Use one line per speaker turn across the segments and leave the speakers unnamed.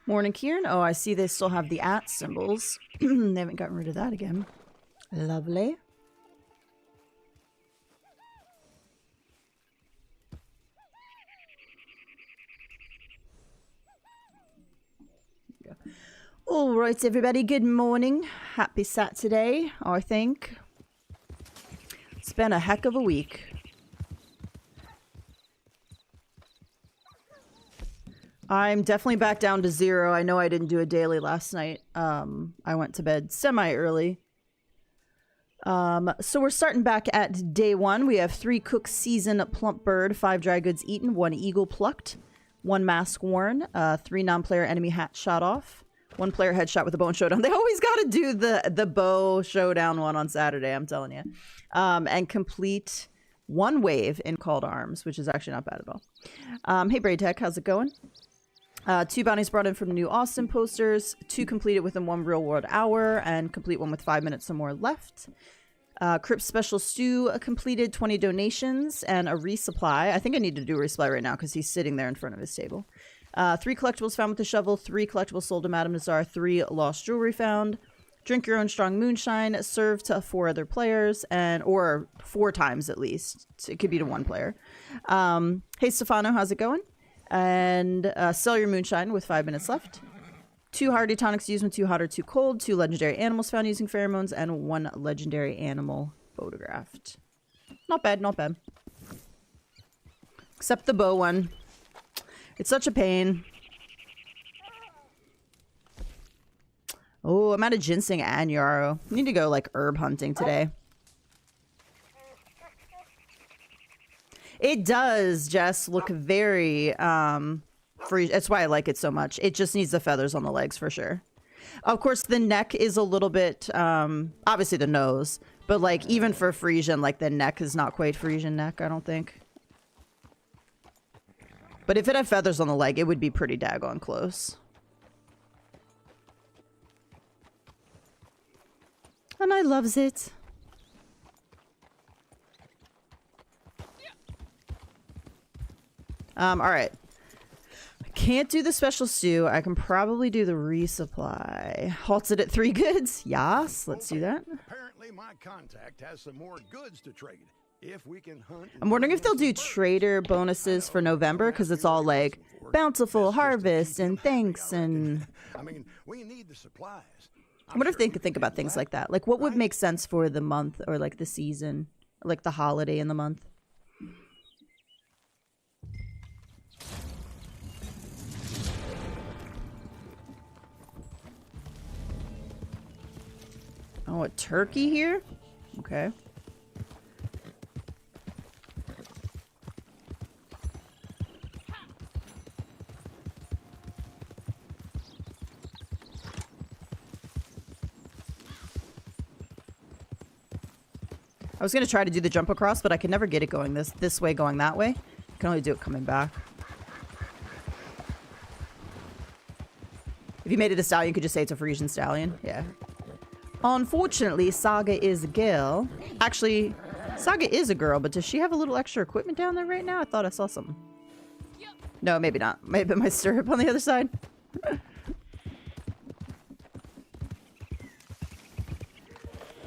Morning, Kieran. Oh, I see they still have the @ symbols. They haven't gotten rid of that again. Lovely. All right, everybody. Good morning. Happy Saturday, I think. It's been a heck of a week. I'm definitely back down to 0. I know I didn't do a daily last night. I went to bed semi-early. So we're starting back at day 1. We have 3 cooked seasoned plump bird, 5 dry goods eaten, 1 eagle plucked, 1 mask worn, 3 non-player enemy hat shot off, 1 player headshot with a bow and showdown. They always got to do the bow showdown one on Saturday, I'm telling you. And complete 1 wave in called arms, which is actually not bad at all. Hey, Braid Tech, how's it going? 2 bounties brought in from the new Austin posters, 2 completed within 1 real world hour, and complete 1 with 5 minutes or more left. Crypt Special Stew completed, 20 donations, and a resupply. I think I need to do a resupply right now because he's sitting there in front of his table. 3 collectibles found with the shovel, 3 collectibles sold to Madame Nazar, 3 lost jewelry found. Drink your own strong moonshine, served to 4 other players, or 4 times at least. It could be to 1 player. Hey, Stefano, how's it going? And sell your moonshine with 5 minutes left. 2 hardy tonics used when too hot or too cold. 2 legendary animals found using pheromones, and 1 legendary animal photographed. Not bad, not bad. Except the bow one. It's such a pain. Oh, I'm out of ginseng and yarrow. I need to go like herb hunting today. It does, Jess, look very free. That's why I like it so much. It just needs the feathers on the legs for sure. Of course, the neck is a little bit, obviously the nose, but like even for Frisian, like the neck is not quite Frisian neck, I don't think. But if it had feathers on the leg, it would be pretty daggone close. And I loves it. All right. I can't do the special stew. I can probably do the resupply. Halted at 3 goods. Yes, let's do that.
Apparently my contact has some more goods to trade. If we can hunt.
I'm wondering if they'll do trader bonuses for November, because it's all like bountiful harvest and thanks and.
I mean, we need the supplies.
I wonder if they could think about things like that. Like what would make sense for the month or like the season, or like the holiday in the month. Oh, a turkey here? Okay. I was going to try to do the jump across, but I can never get it going this way, going that way. I can only do it coming back. If you made it a stallion, you could just say it's a Frisian stallion. Yeah. Unfortunately, Saga is a girl. Actually, Saga is a girl, but does she have a little extra equipment down there right now? I thought I saw something. No, maybe not. Maybe my stirrup on the other side.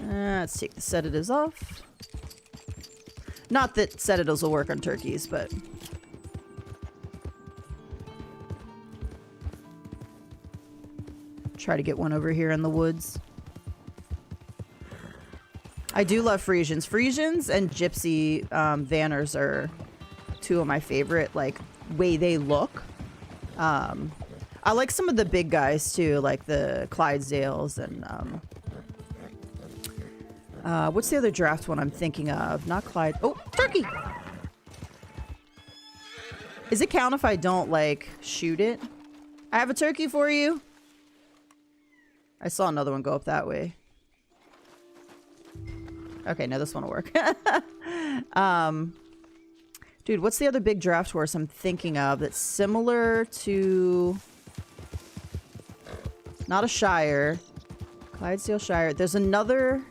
Let's take the sedatives off. Not that sedatives will work on turkeys, but... Try to get one over here in the woods. I do love Frisians. Frisians and Gypsy Vanners are 2 of my favorite, like, way they look. I like some of the big guys, too, like the Clydesdales and... what's the other draft one I'm thinking of? Not Clyde. Oh, turkey! Is it count if I don't, like, shoot it? I have a turkey for you. I saw another one go up that way. Okay, no, this one will work. Dude, what's the other big draft horse I'm thinking of that's similar to... Not a Shire. Clydesdale Shire. There's another...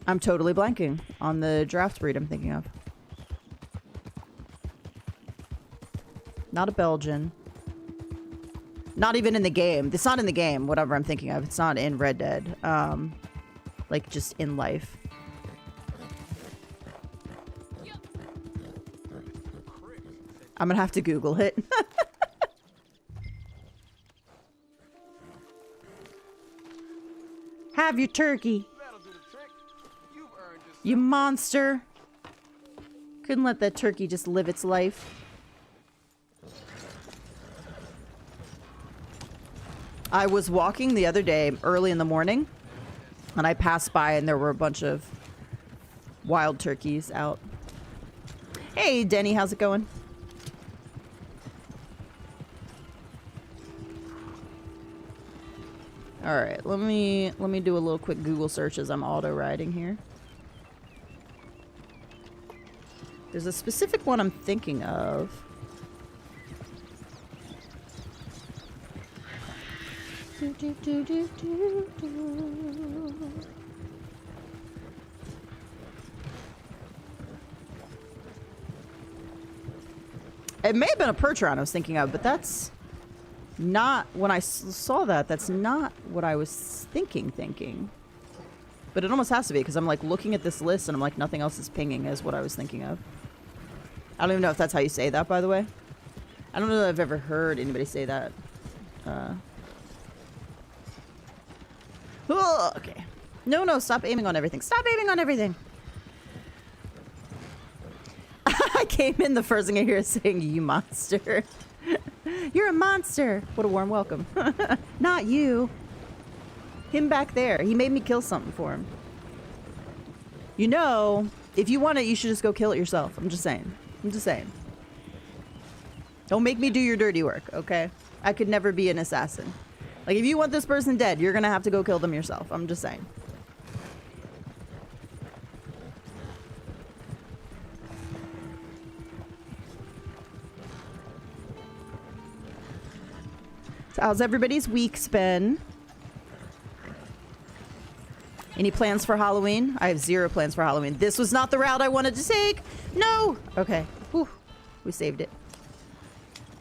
I'm totally blanking on the draft breed I'm thinking of. Not a Belgian. Not even in the game. It's not in the game, whatever I'm thinking of. It's not in Red Dead. Like, just in life. I'm gonna have to Google it. Have your turkey. You monster. Couldn't let that turkey just live its life. I was walking the other day early in the morning, and I passed by and there were a bunch of wild turkeys out. Hey, Denny, how's it going? All right, let me do a little quick Google search as I'm auto riding here. There's a specific one I'm thinking of. It may have been a Percheron I was thinking of, but that's not, when I saw that, that's not what I was thinking. But it almost has to be, because I'm like looking at this list and I'm like, nothing else is pinging is what I was thinking of. I don't even know if that's how you say that, by the way. I don't know that I've ever heard anybody say that. Oh, okay. No, stop aiming on everything. Stop aiming on everything. I came in, the first thing I hear is saying, you monster. You're a monster. What a warm welcome. Not you. Him back there. He made me kill something for him. You know, if you want it, you should just go kill it yourself. I'm just saying. Don't make me do your dirty work, okay? I could never be an assassin. Like, if you want this person dead, you're gonna have to go kill them yourself. I'm just saying. So how's everybody's week's been? Any plans for Halloween? I have 0 plans for Halloween. This was not the route I wanted to take. No! Okay. Whew. We saved it.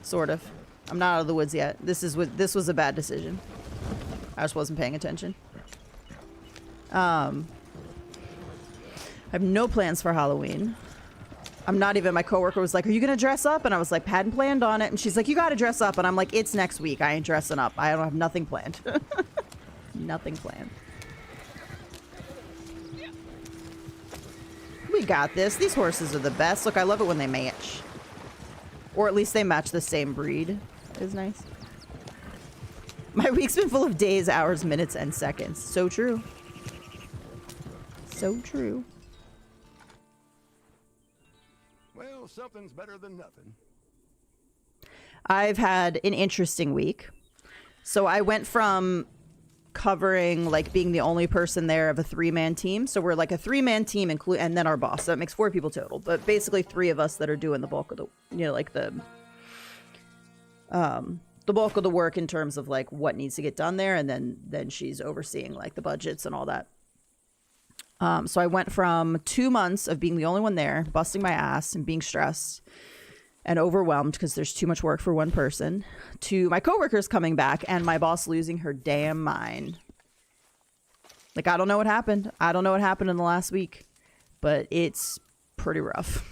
Sort of. I'm not out of the woods yet. This was a bad decision. I just wasn't paying attention. I have no plans for Halloween. I'm not even, my coworker was like, are you gonna dress up? And I was like, hadn't planned on it. And she's like, you gotta dress up. And I'm like, it's next week. I ain't dressing up. I don't have nothing planned. Nothing planned. We got this. These horses are the best. Look, I love it when they match. Or at least they match the same breed. Is nice. My week's been full of days, hours, minutes, and seconds. So true. So true.
Well, something's better than nothing.
I've had an interesting week. So I went from covering, like, being the only person there of a 3-man team. So we're like a 3-man team, and then our boss. So that makes 4 people total. But basically 3 of us that are doing the bulk of the, you know, like the bulk of the work in terms of like what needs to get done there. And then she's overseeing like the budgets and all that. So I went from 2 months of being the only one there, busting my ass and being stressed and overwhelmed because there's too much work for one person, to my coworkers coming back and my boss losing her damn mind. Like, I don't know what happened. I don't know what happened in the last week, but it's pretty rough.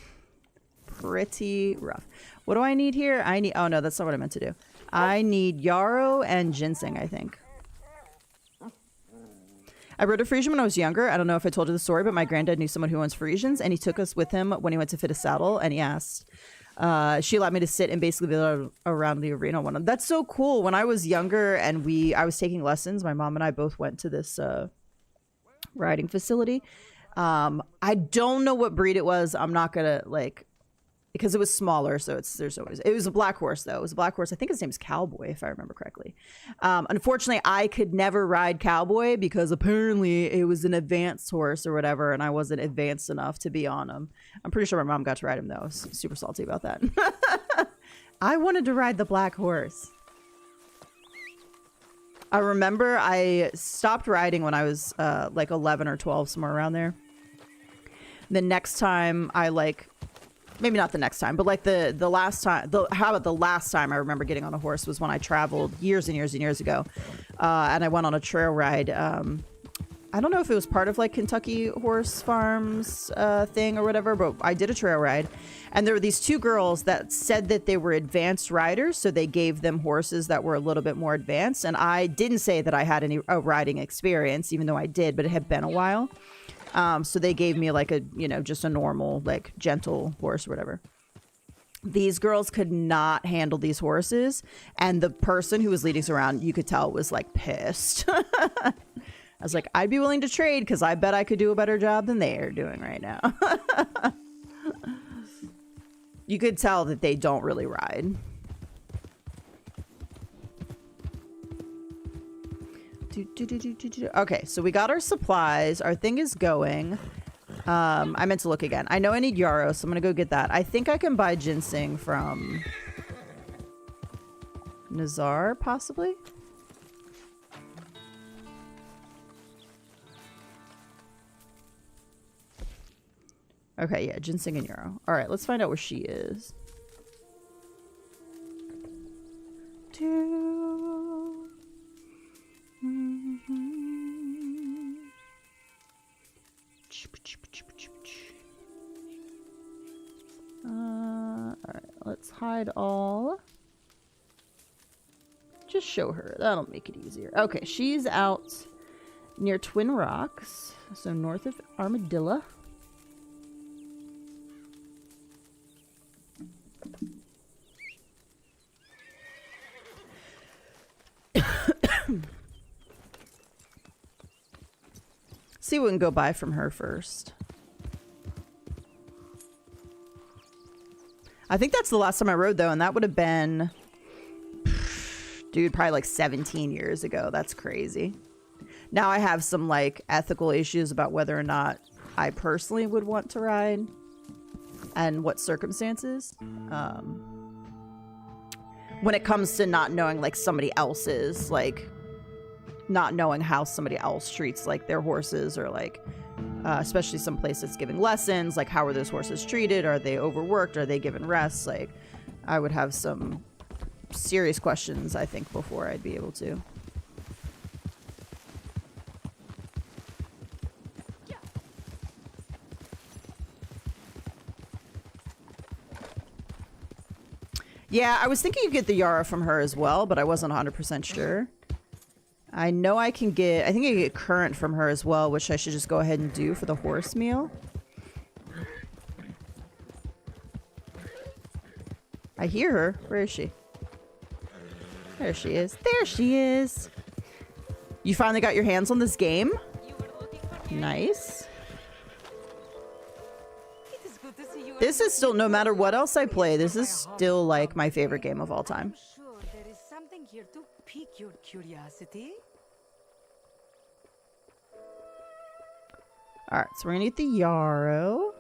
Pretty rough. What do I need here? Oh no, that's not what I meant to do. I need yarrow and ginseng, I think. I rode a Frisian when I was younger. I don't know if I told you the story, but my granddad knew someone who owns Frisians, and he took us with him when he went to fit a saddle, and he asked, she allowed me to sit and basically be around the arena. That's so cool. When I was younger and I was taking lessons, my mom and I both went to this riding facility. I don't know what breed it was. I'm not gonna like, because it was smaller, so it was a black horse though. It was a black horse. I think his name's Cowboy, if I remember correctly. Unfortunately, I could never ride Cowboy because apparently it was an advanced horse or whatever, and I wasn't advanced enough to be on him. I'm pretty sure my mom got to ride him though. I was super salty about that. I wanted to ride the black horse. I remember I stopped riding when I was like 11 or 12, somewhere around there. The next time I like maybe not the next time, but like the last time, how about the last time I remember getting on a horse was when I traveled years and years and years ago. And I went on a trail ride. I don't know if it was part of like Kentucky Horse Farms thing or whatever, but I did a trail ride. And there were these two girls that said that they were advanced riders. So they gave them horses that were a little bit more advanced. And I didn't say that I had any riding experience, even though I did, but it had been a while. So they gave me like a, you know, just a normal, like gentle horse or whatever. These girls could not handle these horses. And the person who was leading us around, you could tell was like pissed. I was like, I'd be willing to trade because I bet I could do a better job than they are doing right now. You could tell that they don't really ride. Okay, so we got our supplies. Our thing is going. I meant to look again. I know I need yarrow, so I'm going to go get that. I think I can buy ginseng from Nazar, possibly. Okay, yeah, ginseng and yarrow. All right, let's find out where she is. All right, let's hide all. Just show her. That'll make it easier. Okay, she's out near Twin Rocks, so north of Armadillo. See what we can go buy from her first. I think that's the last time I rode, though, and that would have been, dude, probably like 17 years ago. That's crazy. Now I have some like ethical issues about whether or not I personally would want to ride and what circumstances. When it comes to not knowing like somebody else's, like not knowing how somebody else treats like their horses, or like especially some place that's giving lessons, like how are those horses treated? Are they overworked? Are they given rest? Like I would have some serious questions, I think, before I'd be able to. Yeah, I was thinking you get the Yara from her as well, but I wasn't 100% sure. I know I can get, I think I can get Current from her as well, which I should just go ahead and do for the horse meal. I hear her. Where is she? There she is. There she is. You finally got your hands on this game? Nice. This is still, no matter what else I play, this is still like my favorite game of all time.
I'm sure there is something here to pique your curiosity.
Alright, so we're gonna get the yarrow.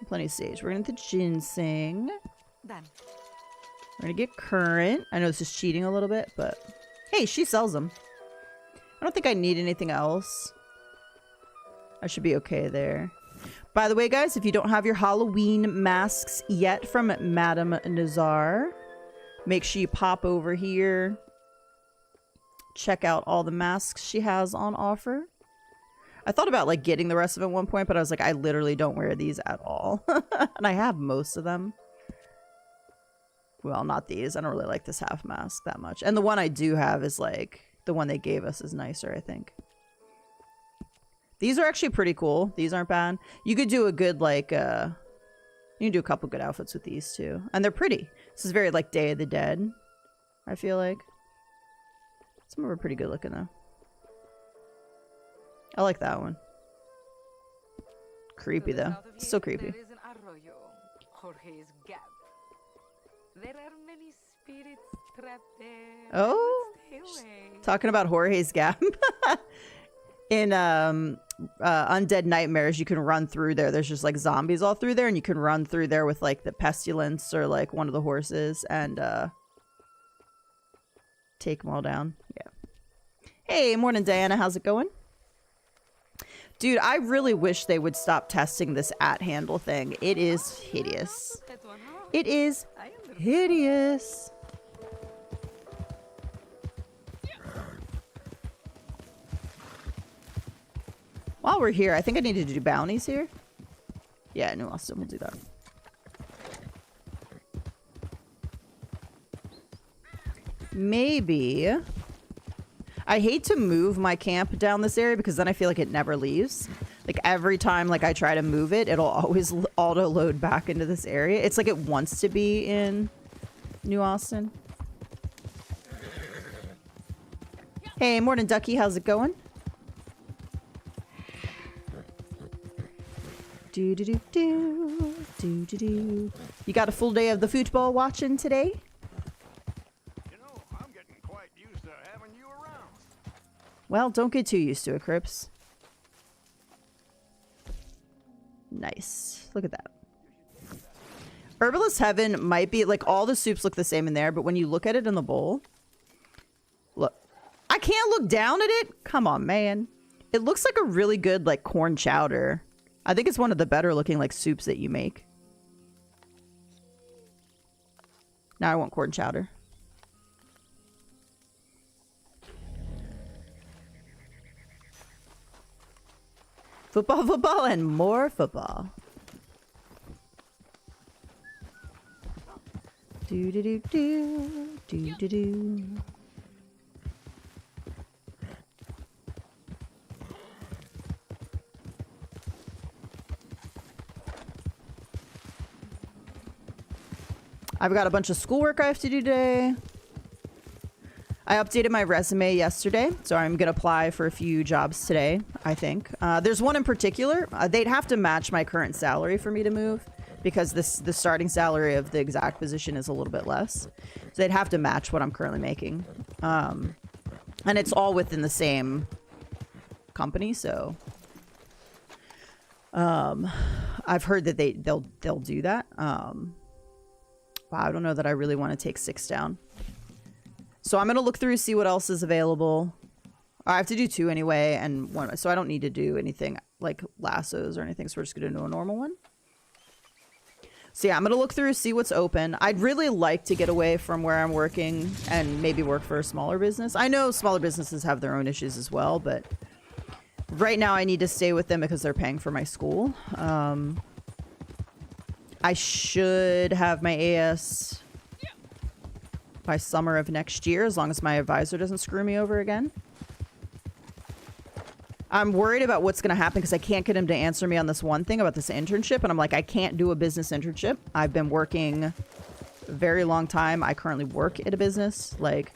Plenty of sage. We're gonna get the ginseng.
Done.
We're gonna get Current. I know this is cheating a little bit, but hey, she sells them. I don't think I need anything else. I should be okay there. By the way, guys, if you don't have your Halloween masks yet from Madame Nazar, make sure you pop over here. Check out all the masks she has on offer. I thought about like getting the rest of it at one point, but I was like, I literally don't wear these at all. And I have most of them. Well, not these. I don't really like this half mask that much. And the one I do have is like, the one they gave us is nicer, I think. These are actually pretty cool. These aren't bad. You could do a good, like, you can do a couple good outfits with these, too. And they're pretty. This is very, like, Day of the Dead, I feel like. Some of them are pretty good looking, though. I like that one. Creepy, though. Still creepy.
There is an arroyo, Jorge's Gap. There are many spirits trapped there.
Oh,
Stay away.
talking about Jorge's Gap. In Undead Nightmares, you can run through there. There's just like zombies all through there, and you can run through there with like the pestilence or like one of the horses and take them all down. Yeah. Hey, morning, Diana. How's it going? Dude, I really wish they would stop testing this at handle thing. It is hideous. It is hideous. While we're here, I think I need to do bounties here. Yeah, New Austin, we'll do that. Maybe. I hate to move my camp down this area because then I feel like it never leaves. Like every time like I try to move it, it'll always auto load back into this area. It's like it wants to be in New Austin. Hey, morning Ducky, how's it going? Do do do do do do do. You got a full day of the football watching today?
You know, I'm getting quite used to having you around.
Well, don't get too used to it, Crips. Nice. Look at that. Herbalist Heaven might be like all the soups look the same in there, but when you look at it in the bowl, look. I can't look down at it. Come on, man. It looks like a really good like corn chowder. I think it's one of the better looking like soups that you make. Now I want corn chowder. Football, football, and more football. Do do do do do do do. I've got a bunch of schoolwork I have to do today. I updated my resume yesterday, so I'm going to apply for a few jobs today, I think. There's one in particular. They'd have to match my current salary for me to move because the starting salary of the exact position is a little bit less. So they'd have to match what I'm currently making. And it's all within the same company, so... I've heard that they'll do that. Wow, I don't know that I really want to take 6 down. So I'm going to look through, see what else is available. I have to do 2 anyway, and 1, so I don't need to do anything like lassos or anything, so we're just going to do a normal one. So yeah, I'm going to look through, see what's open. I'd really like to get away from where I'm working and maybe work for a smaller business. I know smaller businesses have their own issues as well, but right now I need to stay with them because they're paying for my school. I should have my AS by summer of next year, as long as my advisor doesn't screw me over again. I'm worried about what's going to happen because I can't get him to answer me on this one thing about this internship. And I'm like, I can't do a business internship. I've been working a very long time. I currently work at a business. Like,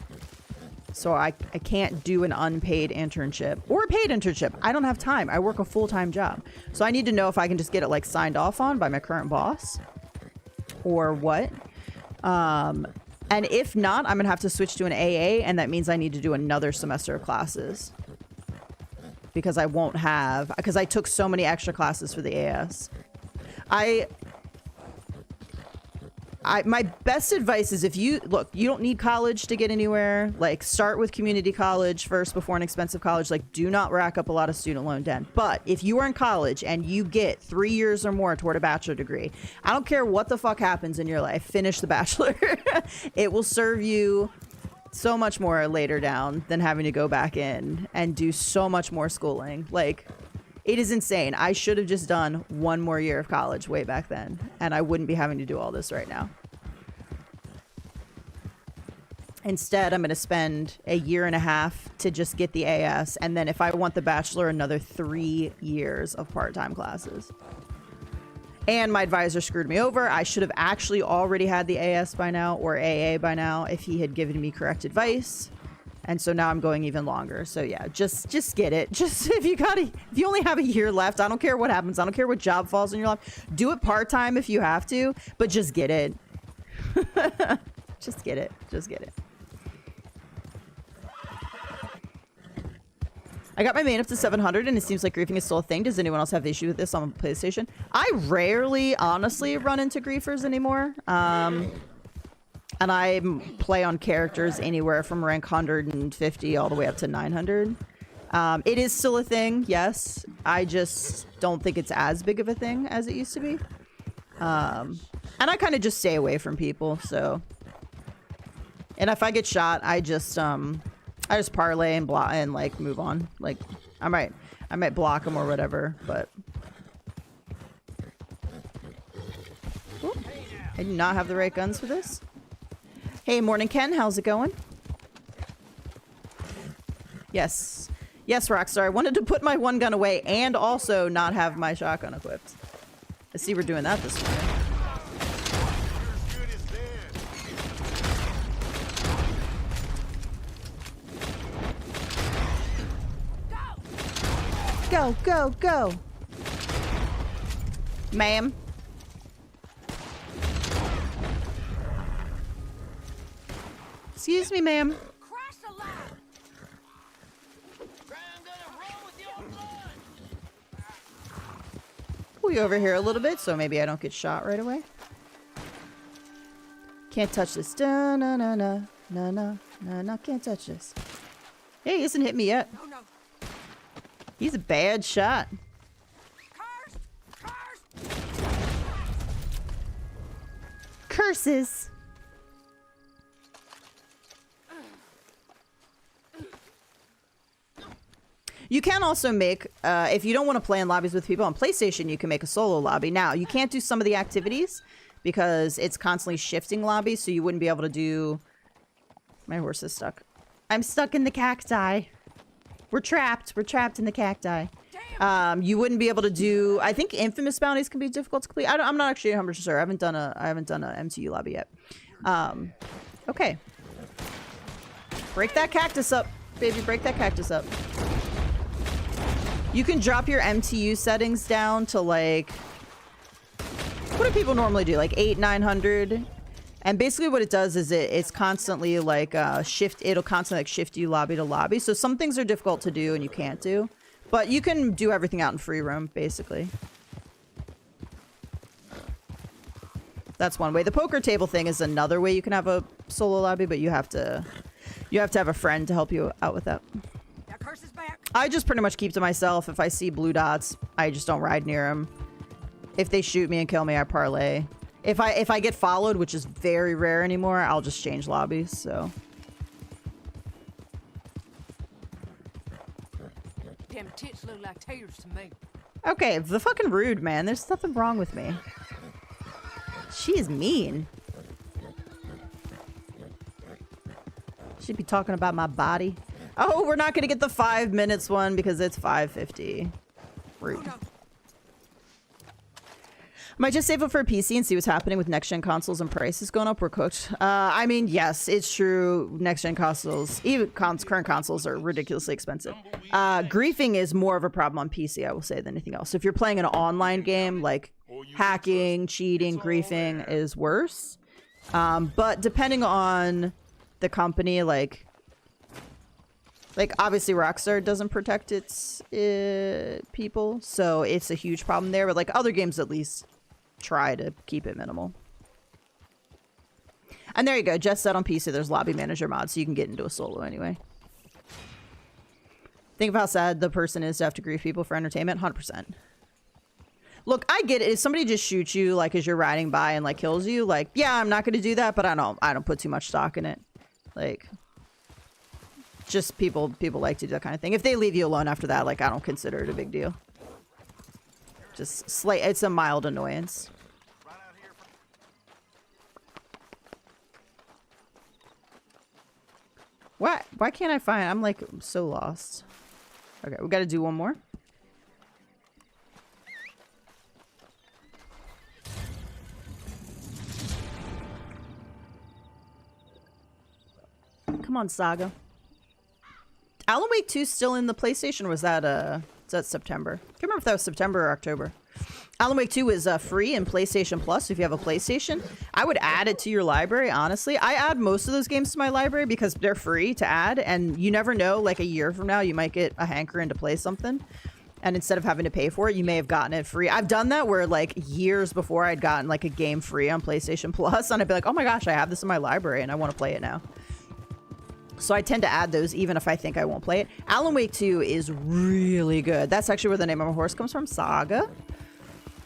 so I can't do an unpaid internship or a paid internship. I don't have time. I work a full-time job. So I need to know if I can just get it like signed off on by my current boss or what. And if not, I'm going to have to switch to an AA, and that means I need to do another semester of classes. Because I won't have... Because I took so many extra classes for the AS. My best advice is if you... Look, you don't need college to get anywhere. Like, start with community college first before an expensive college. Like, do not rack up a lot of student loan debt. But if you are in college and you get 3 years or more toward a bachelor degree, I don't care what the fuck happens in your life, finish the bachelor. It will serve you so much more later down than having to go back in and do so much more schooling. Like... It is insane. I should have just done 1 more year of college way back then, and I wouldn't be having to do all this right now. Instead, I'm going to spend a year and a half to just get the AS, and then if I want the bachelor, another 3 years of part-time classes. And my advisor screwed me over. I should have actually already had the AS by now, or AA by now, if he had given me correct advice. And so now I'm going even longer. So yeah, just get it. Just if you only have a year left, I don't care what happens. I don't care what job falls in your life. Do it part-time if you have to, but just get it. Just get it. Just get it. I got my main up to 700 and it seems like griefing is still a thing. Does anyone else have issue with this on PlayStation? I rarely, honestly, run into griefers anymore. And I play on characters anywhere from rank 150 all the way up to 900. It is still a thing, yes. I just don't think it's as big of a thing as it used to be. And I kind of just stay away from people, so. And if I get shot, I just parlay and block and like move on. Like I might block them or whatever, but. Ooh, I do not have the right guns for this. Hey, morning Ken, how's it going? Yes. Yes, Rockstar. I wanted to put my one gun away and also not have my shotgun equipped. I see we're doing that this morning. Go, go, go. Ma'am. Excuse me, ma'am. Pull you over here a little bit so maybe I don't get shot right away. Can't touch this. Da na na na na na na na. Can't touch this. Hey, he hasn't hit me yet.
Oh, no.
He's a bad shot. Curses. You can also make, if you don't want to play in lobbies with people on PlayStation, you can make a solo lobby. Now, you can't do some of the activities because it's constantly shifting lobbies, so you wouldn't be able to do... My horse is stuck. I'm stuck in the cacti. We're trapped. We're trapped in the cacti. You wouldn't be able to do... I think infamous bounties can be difficult to complete. I'm not actually 100% sure. I haven't done a MTU lobby yet. Okay. Break that cactus up, baby. Break that cactus up. You can drop your MTU settings down to like, what do people normally do? Like 800, 900. And basically what it does is it's constantly like it'll constantly like shift you lobby to lobby. So some things are difficult to do and you can't do, but you can do everything out in free roam basically. That's one way. The poker table thing is another way you can have a solo lobby, but you have to have a friend to help you out with that. I just pretty much keep to myself. If I see blue dots, I just don't ride near them. If they shoot me and kill me, I parlay. If I get followed, which is very rare anymore, I'll just change lobbies, so.
Damn tits look like taters to me.
Okay, the fucking rude, man. There's nothing wrong with me. She is mean. She'd be talking about my body. Oh, we're not going to get the 5 minutes one because it's 5:50. Rude. Might just save it for a PC and see what's happening with next-gen consoles and prices going up. We're cooked. I mean, yes, it's true. Next-gen consoles, even current consoles are ridiculously expensive. Griefing is more of a problem on PC, I will say, than anything else. So if you're playing an online game, like hacking, cheating, griefing is worse. But depending on the company, like obviously Rockstar doesn't protect its people, so it's a huge problem there. But like other games, at least try to keep it minimal. And there you go. Jess said on PC there's lobby manager mods, so you can get into a solo anyway. Think of how sad the person is to have to grief people for entertainment. 100%. Look, I get it. If somebody just shoots you like as you're riding by and like kills you, like yeah, I'm not going to do that, but I don't put too much stock in it. Like. Just people like to do that kind of thing. If they leave you alone after that, like I don't consider it a big deal. Just it's a mild annoyance. What? Why can't I find? I'm like so lost. Okay, we got to do one more. Come on, Saga. Alan Wake 2 still in the PlayStation, or was that September? I can't remember if that was September or October. Alan Wake 2 is free in PlayStation Plus. If you have a PlayStation, I would add it to your library, honestly. I add most of those games to my library because they're free to add, and you never know, like a year from now, you might get a hankering to play something. And instead of having to pay for it, you may have gotten it free. I've done that where like years before I'd gotten like a game free on PlayStation Plus, and I'd be like, oh my gosh, I have this in my library and I want to play it now. So I tend to add those even if I think I won't play it. Alan Wake 2 is really good. That's actually where the name of my horse comes from, Saga.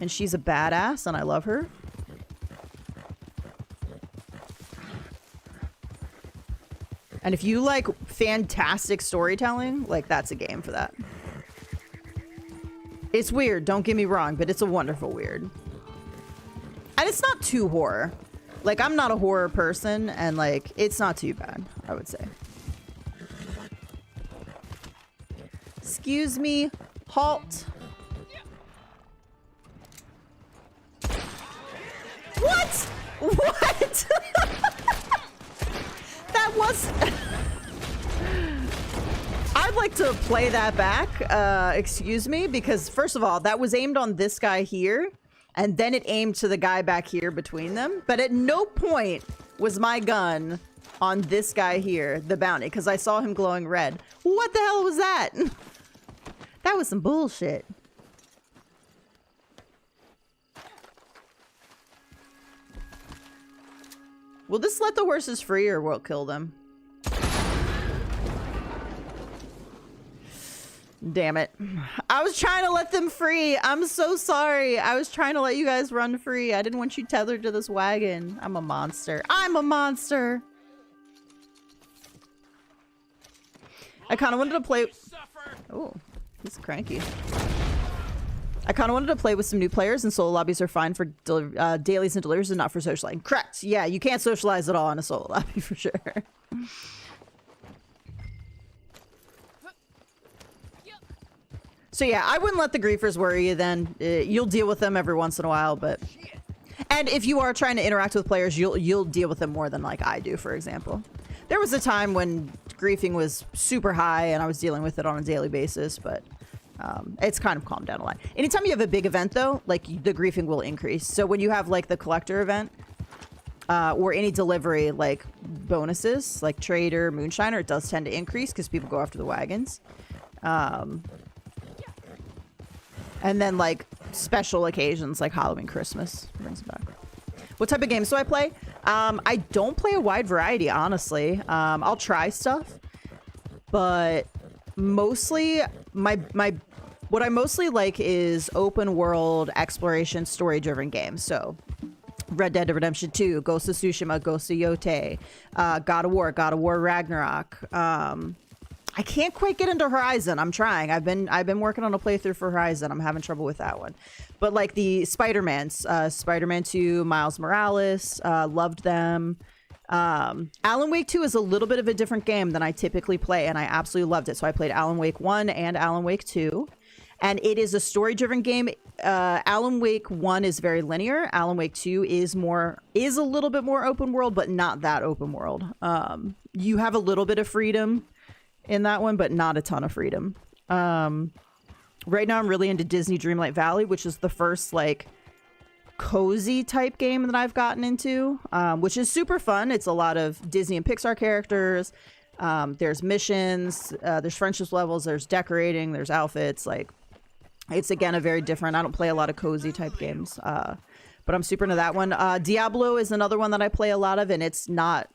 And she's a badass, and I love her. And if you like fantastic storytelling, like, that's a game for that. It's weird, don't get me wrong, but it's a wonderful weird. And it's not too horror. Like, I'm not a horror person, and, like, it's not too bad, I would say. Excuse me. Halt. What? What? That was... I'd like to play that back, excuse me, because first of all, that was aimed on this guy here, and then it aimed to the guy back here between them. But at no point was my gun on this guy here, the bounty, because I saw him glowing red. What the hell was that? That was some bullshit. Will this let the horses free or will it kill them? Damn it. I was trying to let them free. I'm so sorry. I was trying to let you guys run free. I didn't want you tethered to this wagon. I'm a monster. I'm a monster. I kind of wanted to play... Oh, he's cranky. I kind of wanted to play with some new players, and solo lobbies are fine for dailies and deliveries and not for socializing. Correct. Yeah, you can't socialize at all in a solo lobby for sure. So yeah, I wouldn't let the griefers worry you then. You'll deal with them every once in a while, but... And if you are trying to interact with players, you'll deal with them more than like I do, for example. There was a time when griefing was super high and I was dealing with it on a daily basis, but it's kind of calmed down a lot. Anytime you have a big event though, like the griefing will increase. So when you have like the collector event or any delivery like bonuses, like trader, moonshiner, it does tend to increase because people go after the wagons. And then like special occasions like Halloween, Christmas brings it back. What type of games do I play? I don't play a wide variety, honestly. I'll try stuff, but mostly what I mostly like is open world exploration, story driven games. So Red Dead Redemption 2, Ghost of Tsushima, Ghost of Yotei, God of War Ragnarok. I can't quite get into Horizon. I'm trying. I've been working on a playthrough for Horizon. I'm having trouble with that one. But like the Spider-Mans, Spider-Man 2, Miles Morales, loved them. Alan Wake 2 is a little bit of a different game than I typically play, and I absolutely loved it. So I played Alan Wake 1 and Alan Wake 2. And it is a story-driven game. Alan Wake 1 is very linear. Alan Wake 2 is a little bit more open world, but not that open world. You have a little bit of freedom in that one, but not a ton of freedom. Right now I'm really into Disney Dreamlight Valley, which is the first like cozy type game that I've gotten into, which is super fun. It's a lot of Disney and Pixar characters. There's missions, there's friendship levels, there's decorating, there's outfits. Like, it's again a very different, I don't play a lot of cozy type games, but I'm super into that one. Diablo is another one that I play a lot of, and it's not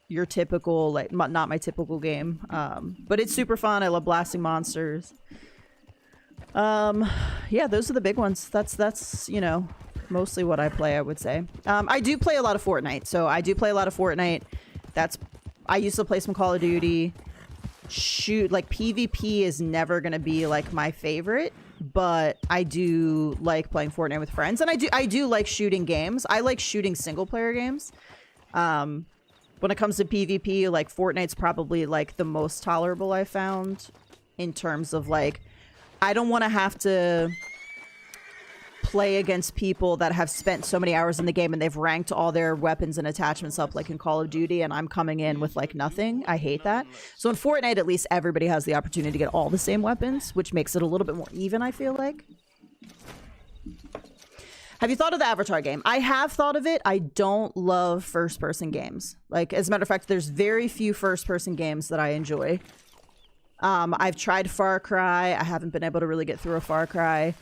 your typical, like, not my typical game, but it's super fun. I love blasting monsters. Yeah, those are the big ones. That's you know, mostly what I play, I would say. I do play a lot of Fortnite, so I do play a lot of Fortnite. I used to play some Call of Duty. Shoot, like PvP is never gonna be like my favorite, but I do like playing Fortnite with friends, and I do like shooting games. I like shooting single player games. When it comes to PvP, like Fortnite's probably like the most tolerable I found in terms of like, I don't want to have to play against people that have spent so many hours in the game and they've ranked all their weapons and attachments up like in Call of Duty, and I'm coming in with like nothing. I hate that. So in Fortnite, at least everybody has the opportunity to get all the same weapons, which makes it a little bit more even, I feel like. Have you thought of the Avatar game? I have thought of it. I don't love first-person games. Like, as a matter of fact, there's very few first-person games that I enjoy. I've tried Far Cry. I haven't been able to really get through a Far Cry.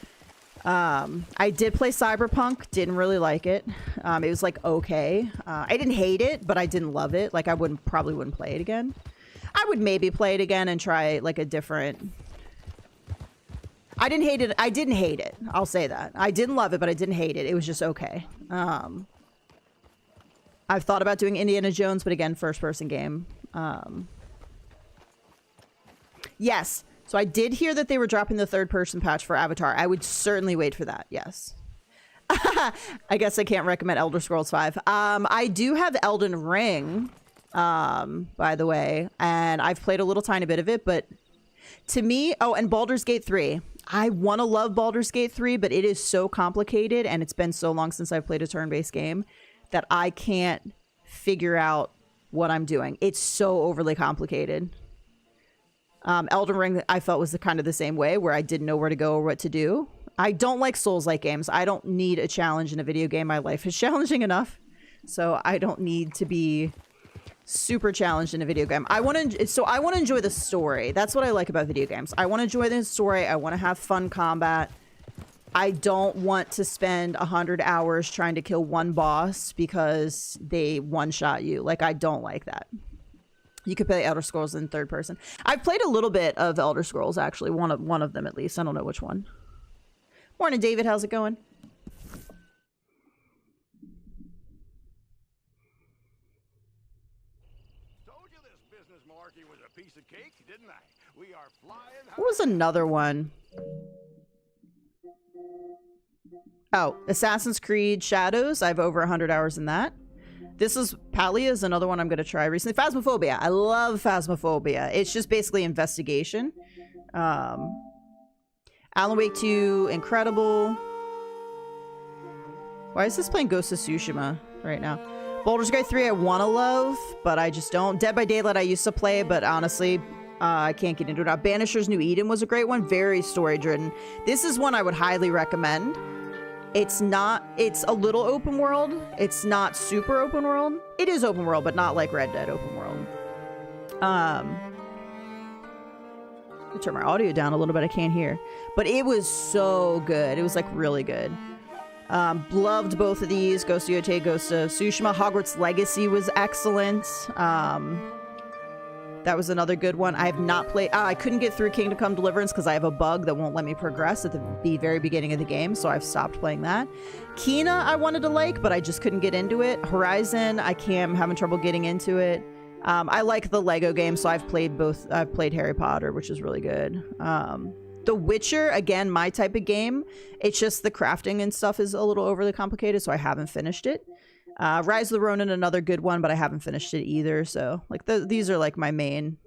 I did play Cyberpunk. Didn't really like it. It was, like, okay. I didn't hate it, but I didn't love it. Like, I probably wouldn't play it again. I would maybe play it again and try like a different... I didn't hate it. I didn't hate it. I'll say that. I didn't love it, but I didn't hate it. It was just okay. I've thought about doing Indiana Jones, but again, first-person game. Yes. So I did hear that they were dropping the third-person patch for Avatar. I would certainly wait for that. Yes. I guess I can't recommend Elder Scrolls 5. I do have Elden Ring, by the way, and I've played a little tiny bit of it, but to me... Oh, and Baldur's Gate 3. I want to love Baldur's Gate 3, but it is so complicated, and it's been so long since I've played a turn-based game that I can't figure out what I'm doing. It's so overly complicated. Elden Ring, I felt, was kind of the same way, where I didn't know where to go or what to do. I don't like Souls-like games. I don't need a challenge in a video game. My life is challenging enough, so I don't need to be super challenged in a video game. I want to enjoy the story. That's what I like about video games. I want to enjoy the story. I want to have fun combat. I don't want to spend 100 hours trying to kill one boss because they one-shot you. Like, I don't like that. You could play Elder Scrolls in third person. I've played a little bit of Elder Scrolls, actually. One of them, at least. I don't know which one. Morning, David. How's it going?
Told you this business market was a piece of cake, didn't I? We are flying high.
What was another one? Oh, Assassin's Creed Shadows. I have over 100 hours in that. This is Palia is another one I'm going to try recently. Phasmophobia. I love Phasmophobia. It's just basically investigation. Alan Wake 2, incredible. Why is this playing Ghost of Tsushima right now? Baldur's Gate 3 I want to love, but I just don't. Dead by Daylight I used to play, but honestly, I can't get into it now. Banisher's New Eden was a great one. Very story-driven. This is one I would highly recommend. It's a little open world. It's not super open world. It is open world, but not like Red Dead open world. I'll turn my audio down a little bit. I can't hear. But it was so good. It was like really good. Loved both of these. Ghost of Yotei, Ghost of Tsushima. Hogwarts Legacy was excellent. That was another good one. I have not played... I couldn't get through Kingdom Come Deliverance because I have a bug that won't let me progress at the very beginning of the game, so I've stopped playing that. Kena I wanted to like, but I just couldn't get into it. Horizon, I'm having trouble getting into it. I like the Lego game, so I've played both. I've played Harry Potter, which is really good. The Witcher, again, my type of game. It's just the crafting and stuff is a little overly complicated, so I haven't finished it. Rise of the Ronin, another good one, but I haven't finished it either. So, like, these are like my main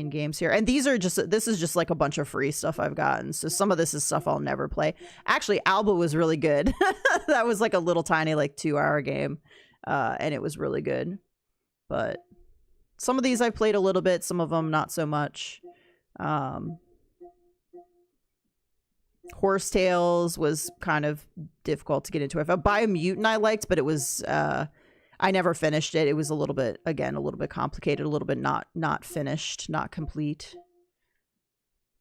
games here. And these are this is just like a bunch of free stuff I've gotten. So some of this is stuff I'll never play. Actually, Alba was really good. That was like a little tiny, like 2-hour game. And it was really good. But some of these I've played a little bit, some of them not so much. Horsetails was kind of difficult to get into. If I Biomutant I liked, but it was I never finished it. It was a little bit complicated, a little bit not finished, not complete.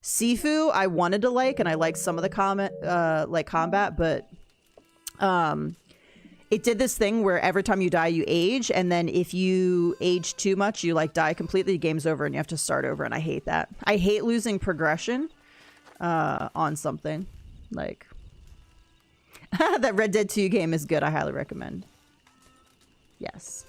Sifu I wanted to like, and I liked some of the combat, but it did this thing where every time you die you age, and then if you age too much you like die completely, the game's over and you have to start over, and I hate that. I hate losing progression on something. Like that Red Dead 2 game is good. I highly recommend. Yes.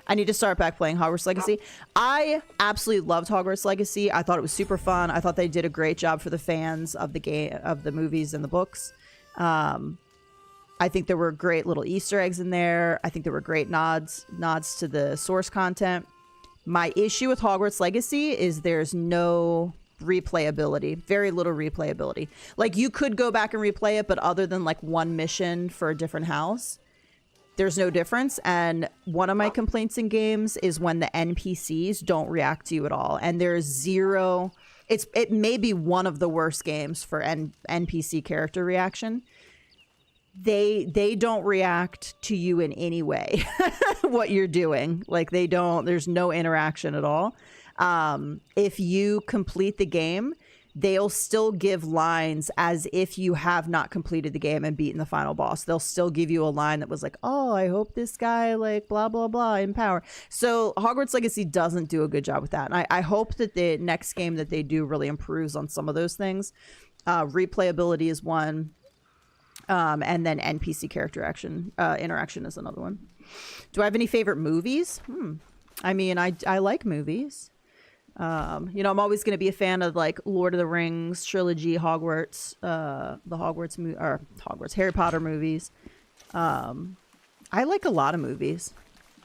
I need to start back playing Hogwarts Legacy. I absolutely loved Hogwarts Legacy. I thought it was super fun. I thought they did a great job for the fans of the game, of the movies and the books. I think there were great little Easter eggs in there. I think there were great nods to the source content. My issue with Hogwarts Legacy is there's no replayability, very little replayability. Like, you could go back and replay it, but other than like one mission for a different house, there's no difference. And one of my complaints in games is when the NPCs don't react to you at all, and there's zero. It may be one of the worst games for NPC character reaction. They don't react to you in any way what you're doing. Like, they don't, there's no interaction at all. If you complete the game, they'll still give lines as if you have not completed the game and beaten the final boss. They'll still give you a line that was like, oh, I hope this guy, like, blah, blah, blah, in power. So Hogwarts Legacy doesn't do a good job with that. And I hope that the next game that they do really improves on some of those things. Replayability is one. And then NPC character interaction is another one. Do I have any favorite movies? I mean, I like movies. You know, I'm always going to be a fan of like Lord of the Rings trilogy, Hogwarts, Harry Potter movies. I like a lot of movies.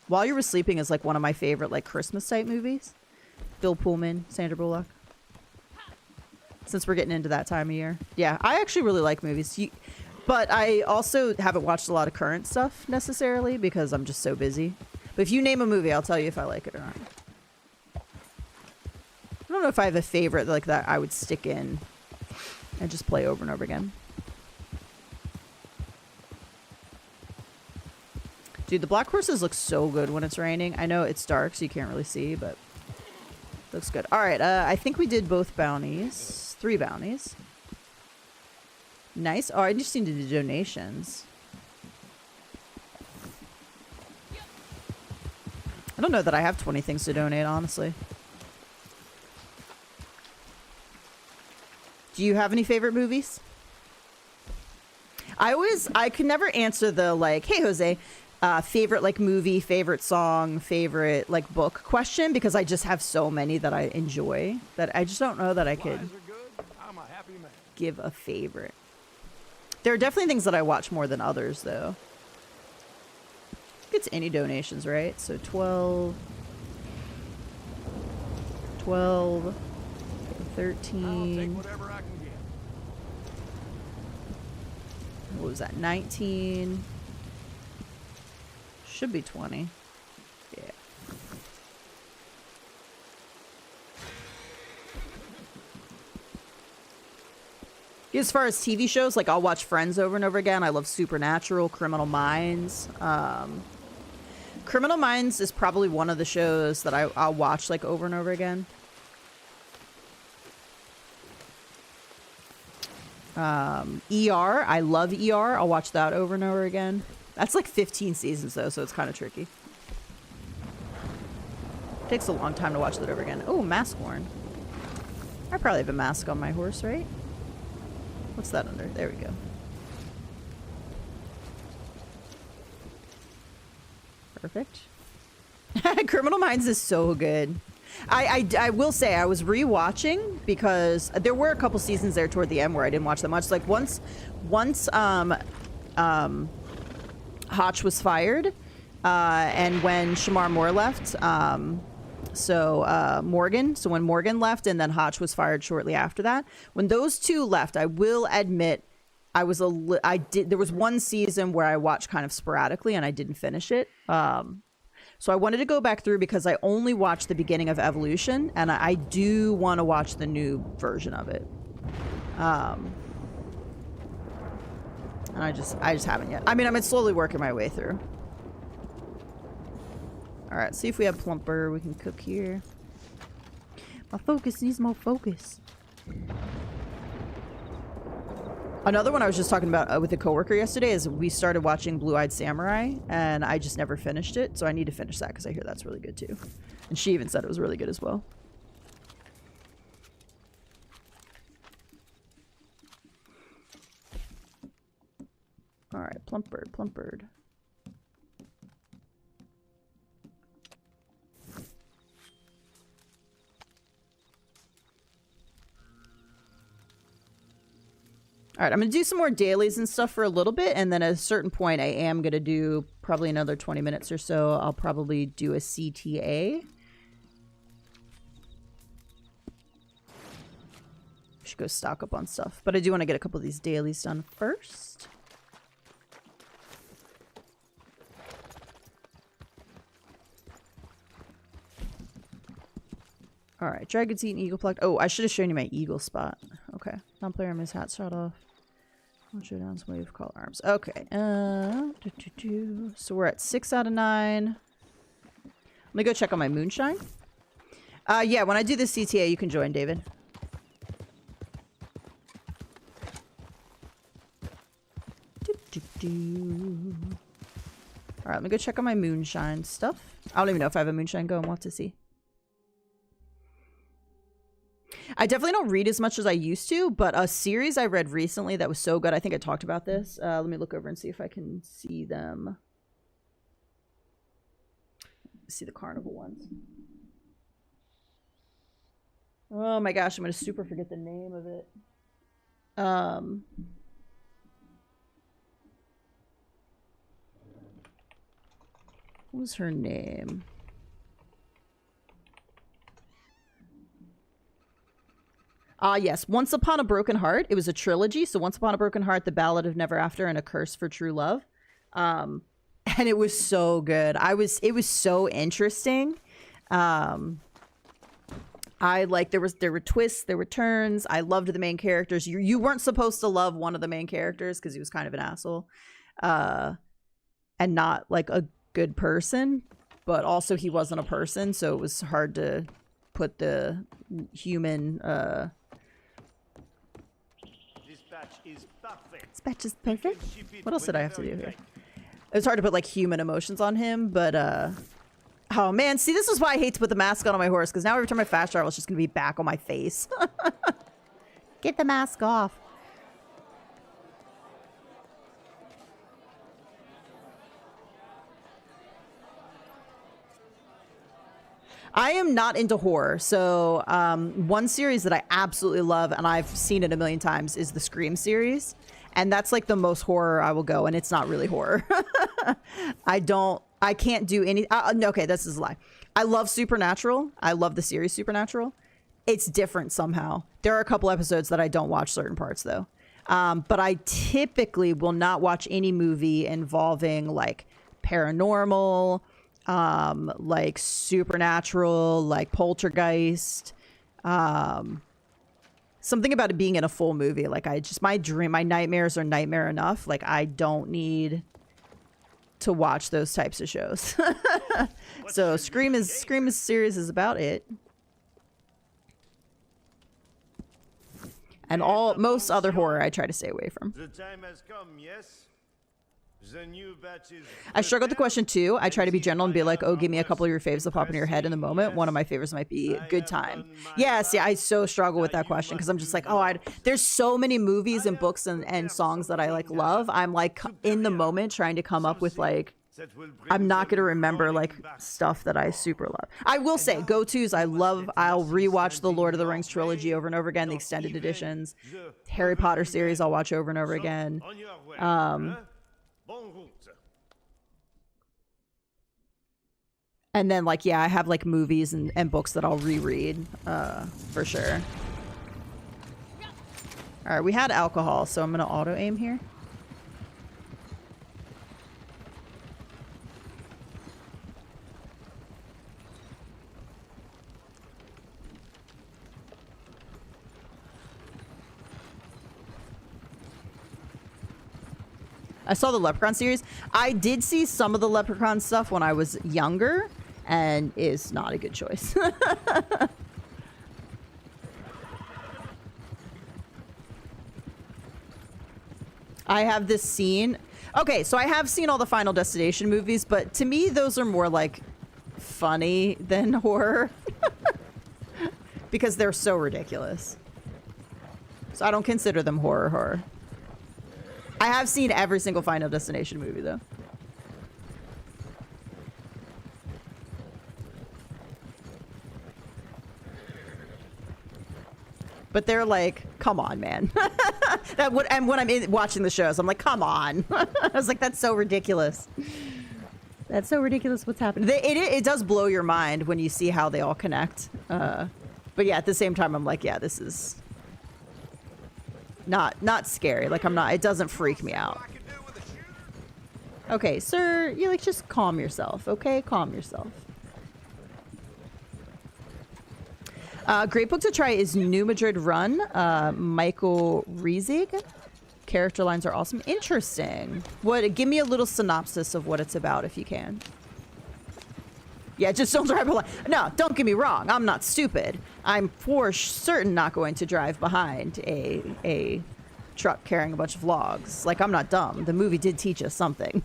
While You Were Sleeping is like one of my favorite like Christmas type movies. Bill Pullman, Sandra Bullock. Since we're getting into that time of year. Yeah, I actually really like movies. But I also haven't watched a lot of current stuff necessarily because I'm just so busy. But if you name a movie, I'll tell you if I like it or not. I don't know if I have a favorite like that I would stick in and just play over and over again. Dude, the black horses look so good when it's raining. I know it's dark, so you can't really see, but looks good. All right, I think we did both bounties. 3 bounties. Nice. Oh, I just need to do donations. I don't know that I have 20 things to donate, honestly. Do you have any favorite movies? I could never answer the like, hey, Jose, favorite like movie, favorite song, favorite like book question because I just have so many that I enjoy that I just don't know that I could give a favorite. There are definitely things that I watch more than others, though. It's any donations, right? So 12, 13. What was that? 19. Should be 20. Yeah. As far as TV shows, like I'll watch Friends over and over again. I love Supernatural, Criminal Minds. Criminal Minds is probably one of the shows that I'll watch like over and over again. ER, I love ER. I'll watch that over and over again. That's like 15 seasons though, so it's kind of tricky. Takes a long time to watch that over again. Oh, mask worn. I probably have a mask on my horse, right? What's that under? There we go. Perfect. Criminal Minds is so good. I will say I was rewatching because there were a couple seasons there toward the end where I didn't watch that much. Like once Hotch was fired, and when Shamar Moore left, Morgan. So when Morgan left and then Hotch was fired shortly after that, when those two left, I will admit there was one season where I watched kind of sporadically and I didn't finish it. So I wanted to go back through because I only watched the beginning of Evolution and I do want to watch the new version of it. And I just haven't yet. I mean, I'm slowly working my way through. All right, see if we have Plumper. We can cook here. My focus needs more focus. Another one I was just talking about with a coworker yesterday is we started watching Blue-Eyed Samurai, and I just never finished it. So I need to finish that because I hear that's really good too. And she even said it was really good as well. All right, Plumpbird, Plumpbird. All right, I'm going to do some more dailies and stuff for a little bit, and then at a certain point, I am going to do probably another 20 minutes or so. I'll probably do a CTA. Should go stock up on stuff, but I do want to get a couple of these dailies done first. All right, Dragon's Eaten, Eagle Plucked. Oh, I should have shown you my eagle spot. Okay, non-player miss hat shot off. Showdowns, wave, call arms. Okay. So we're at 6 out of 9. Let me go check on my moonshine. Yeah, when I do the CTA, you can join, David. All right, let me go check on my moonshine stuff. I don't even know if I have a moonshine going. We'll have to see. I definitely don't read as much as I used to, but a series I read recently that was so good. I think I talked about this. Let me look over and see if I can see them. See the carnival ones. Oh my gosh, I'm gonna super forget the name of it. What was her name? Yes. Once Upon a Broken Heart. It was a trilogy. So Once Upon a Broken Heart, The Ballad of Never After, and A Curse for True Love. And it was so good. It was so interesting. I like there were twists, there were turns. I loved the main characters. You weren't supposed to love one of the main characters because he was kind of an asshole. And not like a good person, but also he wasn't a person, so it was hard to put the human
This batch is perfect.
This batch is perfect. What else did I have to do here? It was hard to put like human emotions on him, but oh man, see, this is why I hate to put the mask on my horse, because now every time I fast travel, it's just gonna be back on my face. Get the mask off. I am not into horror, so one series that I absolutely love, and I've seen it a million times, is the Scream series. And that's like the most horror I will go, and it's not really horror. I can't do any, no, okay, this is a lie. I love Supernatural. I love the series Supernatural. It's different somehow. There are a couple episodes that I don't watch certain parts though. But I typically will not watch any movie involving like paranormal, like supernatural, like poltergeist, something about it being in a full movie. Like my nightmares are nightmare enough. Like I don't need to watch those types of shows. So Scream series is about it. And most other horror I try to stay away from.
The time has come, yes? The new batch is
I struggle with the question too. I try to be general and be like, oh, give me a couple of your faves that pop into your head in the moment. One of my favorites might be Good Time. Yes, yeah, I so struggle with that question because I'm just like, oh, there's so many movies and books and songs that I like love. I'm like in the moment trying to come up with like, I'm not going to remember like stuff that I super love. I will say go-tos. I'll rewatch the Lord of the Rings trilogy over and over again, the extended editions, Harry Potter series I'll watch over and over again. And then like, yeah, I have like movies and books that I'll reread for sure. All right, we had alcohol, so I'm going to auto aim here. I saw the Leprechaun series. I did see some of the Leprechaun stuff when I was younger, and is not a good choice. I have this scene. Okay, so I have seen all the Final Destination movies, but to me, those are more like funny than horror. Because they're so ridiculous. So I don't consider them horror. I have seen every single Final Destination movie, though. But they're like, come on, man. And when I'm watching the shows, I'm like, come on. I was like, that's so ridiculous. That's so ridiculous what's happening. It does blow your mind when you see how they all connect. But yeah, at the same time, I'm like, yeah, this is not scary. Like, I'm not, it doesn't freak me out. Okay, sir, you like just calm yourself, okay? Calm yourself. Great book to try is New Madrid Run, Michael Riesig. Character lines are awesome. Interesting. Give me a little synopsis of what it's about if you can. Yeah, just don't drive behind. No, don't get me wrong. I'm not stupid. I'm for certain not going to drive behind a truck carrying a bunch of logs. Like, I'm not dumb. The movie did teach us something.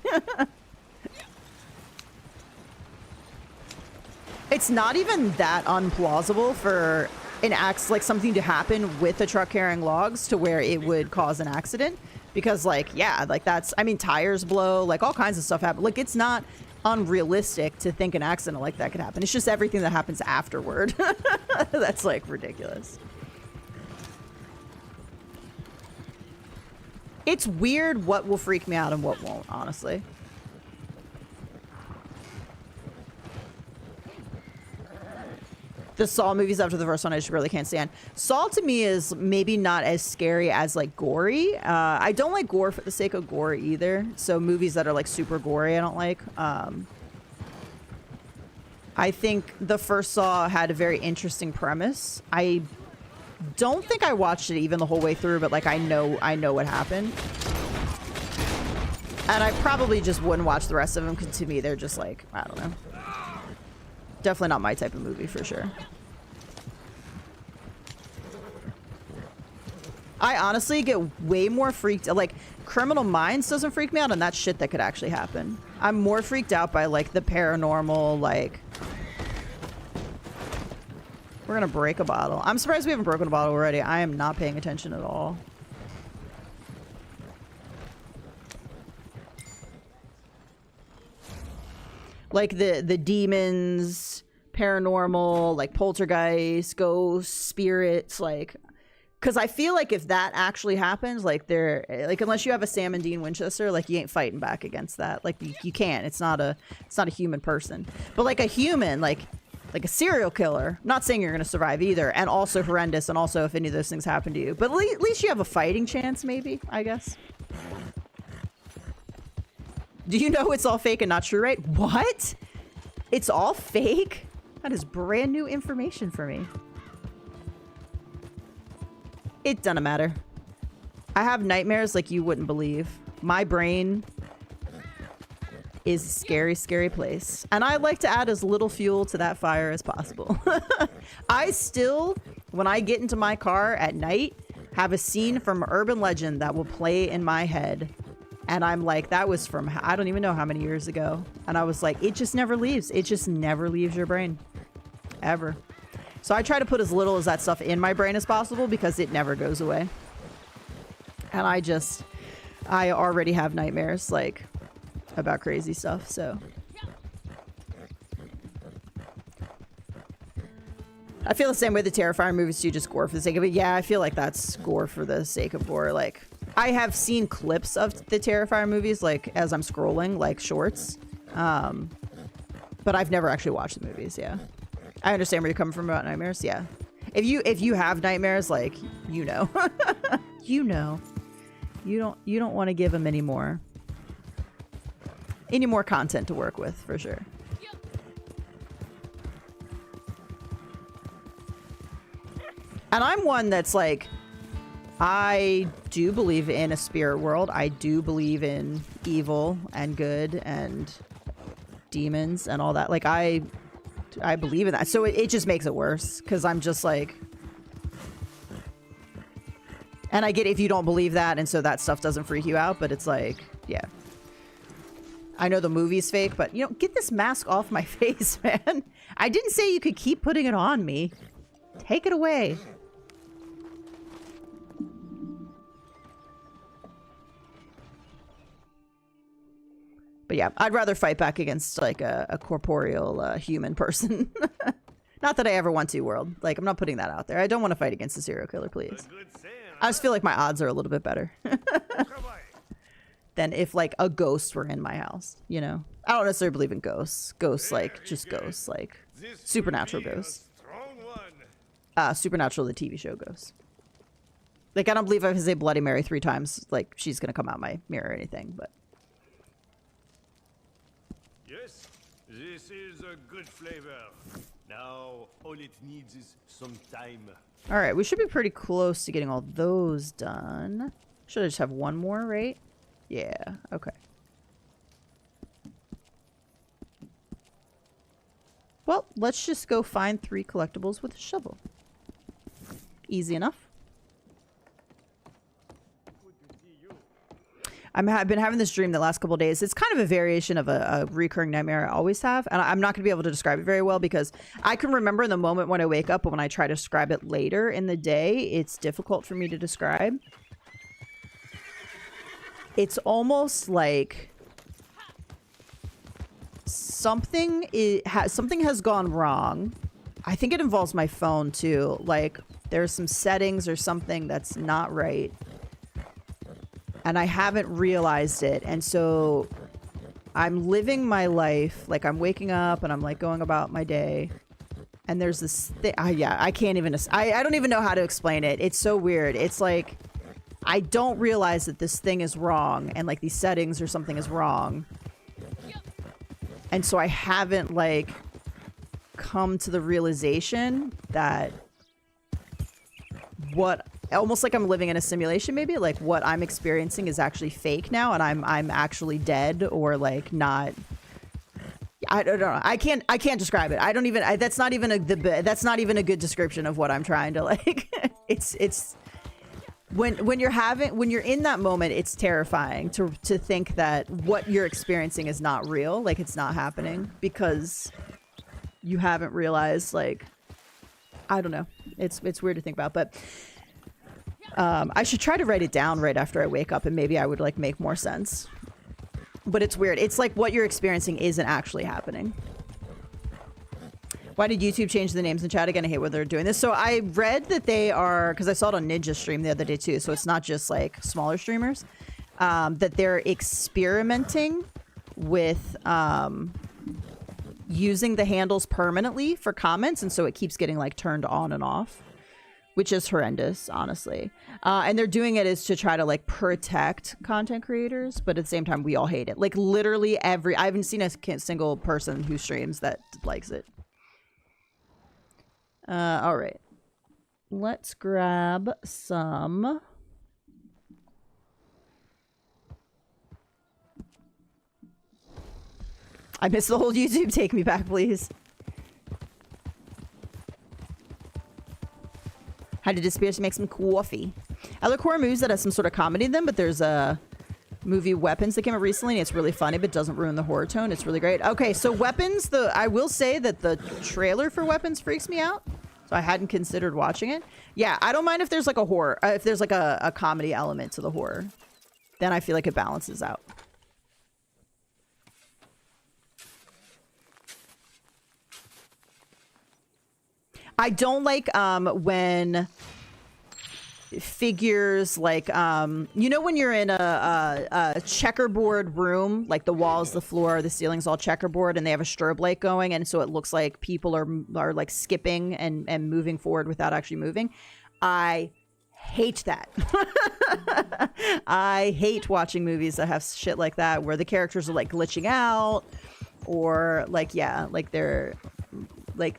It's not even that unplausible for like something to happen with a truck carrying logs to where it would cause an accident. Because, like, yeah, like that's, I mean, tires blow, like all kinds of stuff happen. Like, it's not unrealistic to think an accident like that could happen. It's just everything that happens afterward. That's, like, ridiculous. It's weird what will freak me out and what won't, honestly. The Saw movies after the first one I just really can't stand. Saw to me is maybe not as scary as like gory. I don't like gore for the sake of gore either. So movies that are like super gory I don't like. I think the first Saw had a very interesting premise. I don't think I watched it even the whole way through, but like I know what happened. And I probably just wouldn't watch the rest of them because to me they're just like, I don't know. Definitely not my type of movie for sure. I honestly get way more freaked out. Like, Criminal Minds doesn't freak me out, and that's shit that could actually happen. I'm more freaked out by, like, the paranormal, like... We're gonna break a bottle. I'm surprised we haven't broken a bottle already. I am not paying attention at all. Like the demons, paranormal, like poltergeist, ghosts, spirits, like, because I feel like if that actually happens, like unless you have a Sam and Dean Winchester, like you ain't fighting back against that. Like you can't. It's not a human person. But like a human, like a serial killer. I'm not saying you're gonna survive either, and also horrendous, and also if any of those things happen to you. But at least you have a fighting chance, maybe. I guess. Do you know it's all fake and not true, right? What? It's all fake? That is brand new information for me. It doesn't matter. I have nightmares like you wouldn't believe. My brain is a scary, scary place. And I like to add as little fuel to that fire as possible. I still, when I get into my car at night, have a scene from Urban Legend that will play in my head. And I'm like, that was from, I don't even know how many years ago. And I was like, it just never leaves. It just never leaves your brain. Ever. So I try to put as little as that stuff in my brain as possible because it never goes away. And I already have nightmares, like, about crazy stuff, so. I feel the same way the Terrifier movies do, just gore for the sake of it. Yeah, I feel like that's gore for the sake of gore, like. I have seen clips of the Terrifier movies, like, as I'm scrolling, like, shorts. But I've never actually watched the movies, yeah. I understand where you're coming from about nightmares, yeah. If you have nightmares, like, you know. You know. You don't want to give them any more content to work with, for sure. And I'm one that's like, I do believe in a spirit world. I do believe in evil and good and demons and all that. Like, I believe in that. So it just makes it worse because I'm just like... And I get if you don't believe that and so that stuff doesn't freak you out, but it's like, yeah. I know the movie's fake, but, you know, get this mask off my face, man. I didn't say you could keep putting it on me. Take it away. But yeah, I'd rather fight back against, like, a corporeal human person. Not that I ever want to, world. Like, I'm not putting that out there. I don't want to fight against a serial killer, please. I just feel like my odds are a little bit better. Than if, like, a ghost were in my house, you know? I don't necessarily believe in ghosts. Ghosts, like, just ghosts, like, supernatural ghosts. Supernatural, the TV show Ghosts. Like, I don't believe if I say Bloody Mary 3 times, like, she's gonna come out my mirror or anything, but...
Yes, this is a good flavor. Now, all it needs is some time.
Alright, we should be pretty close to getting all those done. Should I just have one more, right? Yeah, okay. Well, let's just go find 3 collectibles with a shovel. Easy enough. I've been having this dream the last couple of days. It's kind of a variation of a recurring nightmare I always have. And I'm not going to be able to describe it very well because I can remember in the moment when I wake up, but when I try to describe it later in the day, it's difficult for me to describe. It's almost like something has gone wrong. I think it involves my phone too. Like there's some settings or something that's not right. And I haven't realized it. And so I'm living my life. Like I'm waking up and I'm like going about my day. And there's this thing. Yeah, I can't even. I don't even know how to explain it. It's so weird. It's like I don't realize that this thing is wrong. And like these settings or something is wrong. And so I haven't like come to the realization that what... almost like I'm living in a simulation, maybe like what I'm experiencing is actually fake now, and I'm actually dead or like not. I don't know. I can't describe it. I don't even. That's not even a good description of what I'm trying to like. It's when you're in that moment, it's terrifying to think that what you're experiencing is not real, like it's not happening because you haven't realized. Like I don't know. It's weird to think about, but. I should try to write it down right after I wake up and maybe I would like make more sense. But it's weird. It's like what you're experiencing isn't actually happening. Why did YouTube change the names in chat again? I hate when they're doing this. So I read that they are, because I saw it on Ninja stream the other day too, so it's not just like smaller streamers, that they're experimenting with using the handles permanently for comments, and so it keeps getting like turned on and off. Which is horrendous, honestly. And they're doing it is to try to like protect content creators, but at the same time, we all hate it. Like literally I haven't seen a single person who streams that likes it. All right. Let's grab some. I missed the whole YouTube. Take me back, please. Had to disappear to make some coffee. I look horror movies that has some sort of comedy in them, but there's a movie Weapons that came out recently, and it's really funny, but doesn't ruin the horror tone. It's really great. Okay, so Weapons, I will say that the trailer for Weapons freaks me out, so I hadn't considered watching it. Yeah, I don't mind if there's like a horror, if there's like a comedy element to the horror. Then I feel like it balances out. I don't like when figures like you know when you're in a checkerboard room, like the walls, the floor, the ceiling's all checkerboard, and they have a strobe light going, and so it looks like people are like skipping and moving forward without actually moving. I hate that. I hate watching movies that have shit like that where the characters are like glitching out or like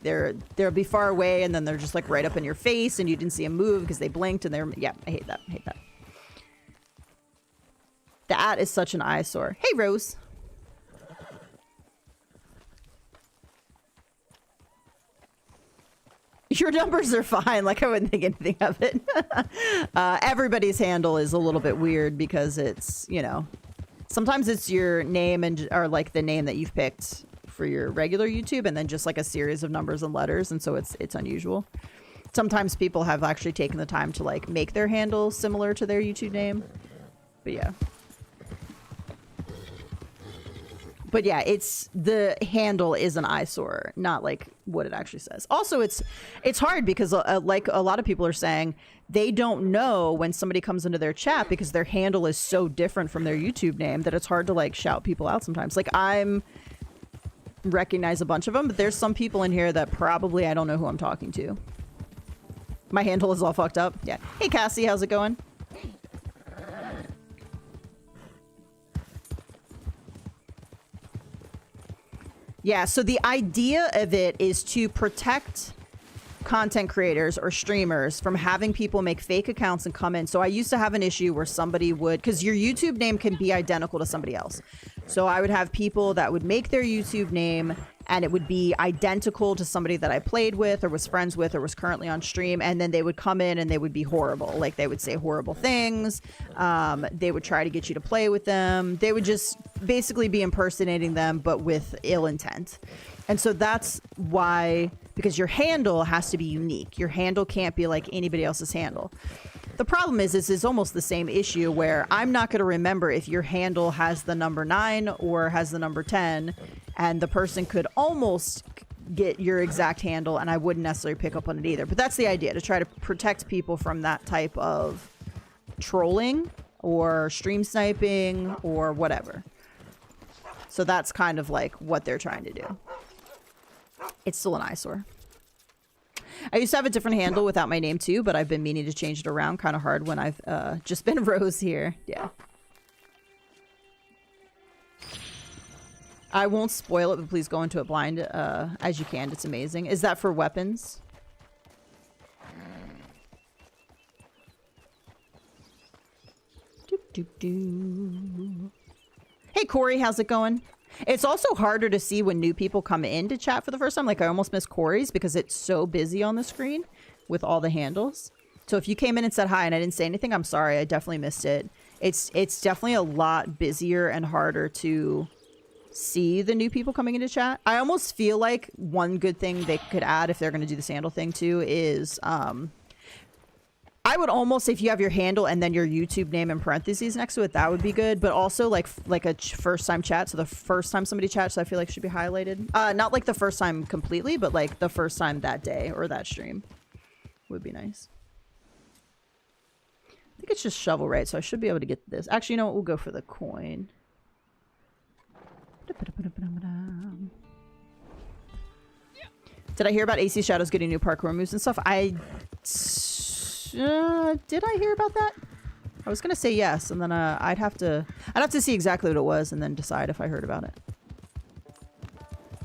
they'll be far away and then they're just like right up in your face and you didn't see them move because they blinked and I hate that. That is such an eyesore. Hey, Rose. Your numbers are fine. Like I wouldn't think anything of it. Everybody's handle is a little bit weird because it's, you know, sometimes it's your name or like the name that you've picked for your regular YouTube and then just like a series of numbers and letters, and so it's unusual. Sometimes people have actually taken the time to like make their handle similar to their YouTube name. But yeah, it's the handle is an eyesore, not like what it actually says. Also, it's hard because like a lot of people are saying they don't know when somebody comes into their chat because their handle is so different from their YouTube name that it's hard to like shout people out sometimes. Like recognize a bunch of them, but there's some people in here that probably I don't know who I'm talking to. My handle is all fucked up. Yeah. Hey Cassie, how's it going? Yeah, so the idea of it is to protect content creators or streamers from having people make fake accounts and come in. So I used to have an issue where somebody would, because your YouTube name can be identical to somebody else. So I would have people that would make their YouTube name and it would be identical to somebody that I played with or was friends with or was currently on stream, and then they would come in and they would be horrible. Like, they would say horrible things. They would try to get you to play with them. They would just basically be impersonating them, but with ill intent. And so that's why, because your handle has to be unique. Your handle can't be like anybody else's handle. The problem is it's almost the same issue where I'm not going to remember if your handle has the number 9 or has the number 10, and the person could almost get your exact handle and I wouldn't necessarily pick up on it either. But that's the idea, to try to protect people from that type of trolling or stream sniping or whatever. So that's kind of like what they're trying to do. It's still an eyesore. I used to have a different handle without my name too, but I've been meaning to change it around. Kind of hard when I've just been Rose here. Yeah. I won't spoil it, but please go into it blind as you can. It's amazing. Is that for weapons? Hey Corey, how's it going? It's also harder to see when new people come in to chat for the first time. Like, I almost miss Corey's because it's so busy on the screen with all the handles. So if you came in and said hi and I didn't say anything, I'm sorry. I definitely missed it. It's definitely a lot busier and harder to see the new people coming into chat. I almost feel like one good thing they could add if they're going to do this handle thing too is I would almost, if you have your handle and then your YouTube name in parentheses next to it, that would be good. But also like a first time chat. So the first time somebody chats, I feel like should be highlighted. Not like the first time completely, but like the first time that day or that stream would be nice. I think it's just shovel right. So I should be able to get this. Actually, you know what? We'll go for the coin. Did I hear about AC Shadows getting new parkour moves and stuff? Did I hear about that? I was gonna say yes, and then I'd have to see exactly what it was and then decide if I heard about it.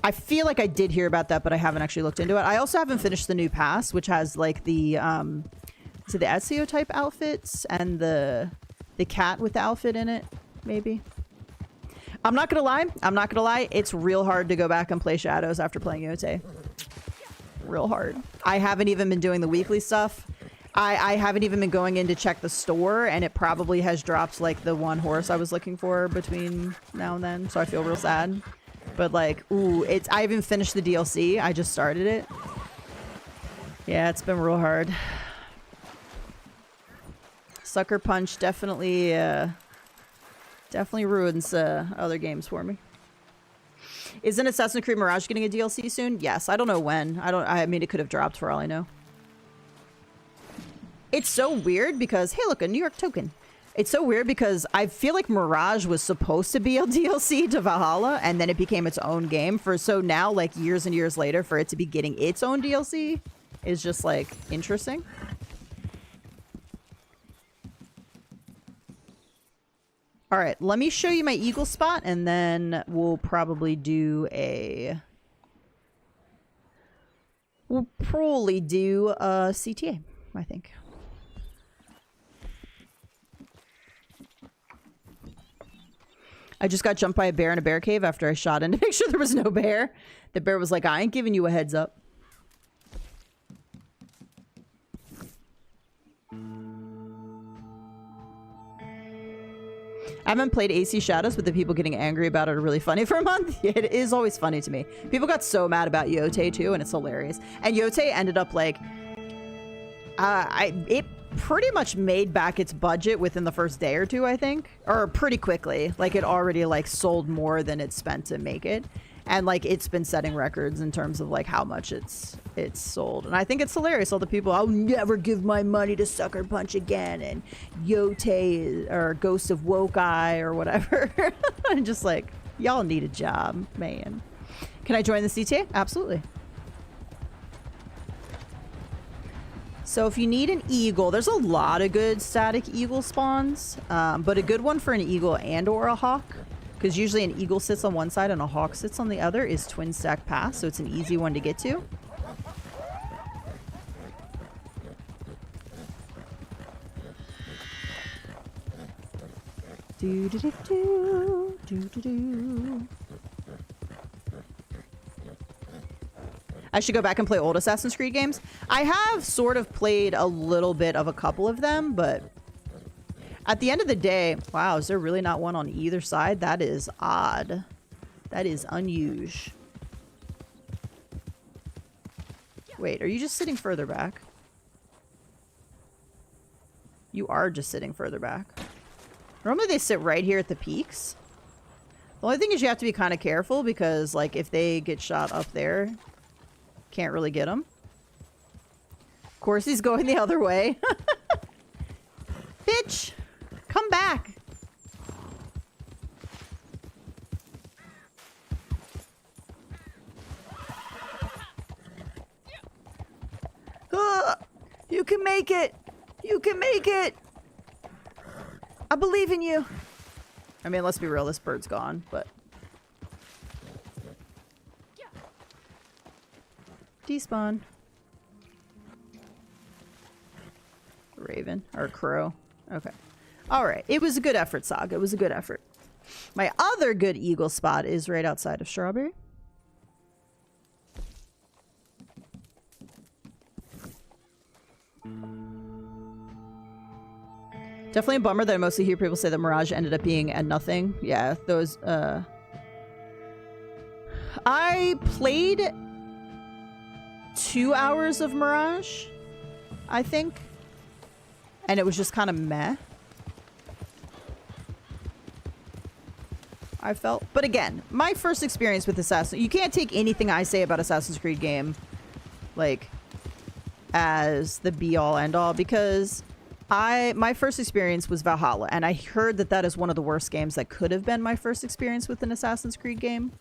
I feel like I did hear about that, but I haven't actually looked into it. I also haven't finished the new pass, which has like the is it the Ezio type outfits and the cat with the outfit in it, maybe. I'm not gonna lie. It's real hard to go back and play Shadows after playing Yote. Real hard. I haven't even been doing the weekly stuff. I haven't even been going in to check the store, and it probably has dropped like the one horse I was looking for between now and then, so I feel real sad. But like, ooh, I haven't finished the DLC. I just started it. Yeah, it's been real hard. Sucker Punch definitely ruins other games for me. Isn't Assassin's Creed Mirage getting a DLC soon? Yes. I don't know when. I mean, it could have dropped for all I know. It's so weird because, hey, look, a New York token. It's so weird because I feel like Mirage was supposed to be a DLC to Valhalla, and then it became its own game. So now, like, years and years later, for it to be getting its own DLC is just, like, interesting. All right, let me show you my eagle spot, and then we'll probably do a... We'll probably do a CTA, I think. I just got jumped by a bear in a bear cave after I shot in to make sure there was no bear. The bear was like, I ain't giving you a heads up. I haven't played AC Shadows, but the people getting angry about it are really funny for a month. It is always funny to me. People got so mad about Yote too, and it's hilarious. And Yote ended up like... it pretty much made back its budget within the first day or two, I think. Or pretty quickly. Like, it already, like, sold more than it spent to make it. And, like, it's been setting records in terms of, like, how much it's sold. And I think it's hilarious. All the people, I'll never give my money to Sucker Punch again. And Yote or Ghost of Wokai or whatever. I'm just like, y'all need a job, man. Can I join the CTA? Absolutely. So if you need an eagle, there's a lot of good static eagle spawns, but a good one for an eagle and or a hawk, because usually an eagle sits on one side and a hawk sits on the other, is Twin Stack Pass, so it's an easy one to get to. Do do do do do do do. I should go back and play old Assassin's Creed games. I have sort of played a little bit of a couple of them, but at the end of the day, wow, is there really not one on either side? That is odd. That is unusual. Wait, are you just sitting further back? You are just sitting further back. Normally they sit right here at the peaks. The only thing is you have to be kind of careful because, like, if they get shot up there, can't really get them. Of course he's going the other way. Bitch! Come back! You can make it! You can make it! I believe in you! I mean, let's be real, this bird's gone, but... Despawn. Raven. Or crow. Okay. Alright. It was a good effort, Sog. It was a good effort. My other good eagle spot is right outside of Strawberry. Definitely a bummer that I mostly hear people say that Mirage ended up being a nothing. Yeah, those, I played 2 hours of Mirage, I think. And it was just kind of meh. I felt. But again, my first experience with Assassin... You can't take anything I say about Assassin's Creed game, like, as the be-all, end-all, because... my first experience was Valhalla, and I heard that that is one of the worst games that could have been my first experience with an Assassin's Creed game.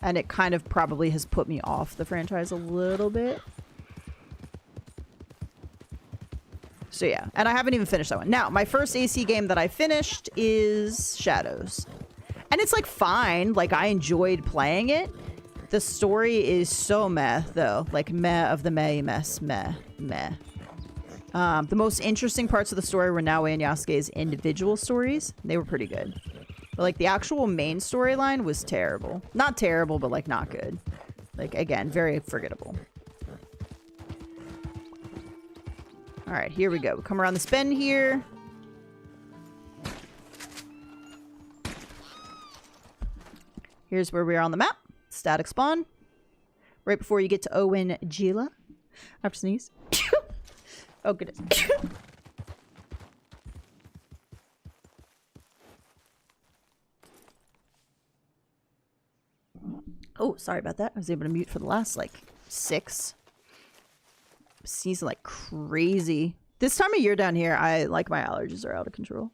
And it kind of probably has put me off the franchise a little bit. So yeah, and I haven't even finished that one. Now, my first AC game that I finished is Shadows. And it's like fine, like I enjoyed playing it. The story is so meh though, like meh of the mess, meh. The most interesting parts of the story were Naoe and Yasuke's individual stories. They were pretty good. But, like, the actual main storyline was terrible. Not terrible, but, like, not good. Like, again, very forgettable. Alright, here we go. We come around this bend here. Here's where we are on the map. Static spawn. Right before you get to Owen Gila. I have to sneeze. Oh, goodness. Oh, sorry about that. I was able to mute for the last, like, 6. Sneezing like crazy. This time of year down here, my allergies are out of control.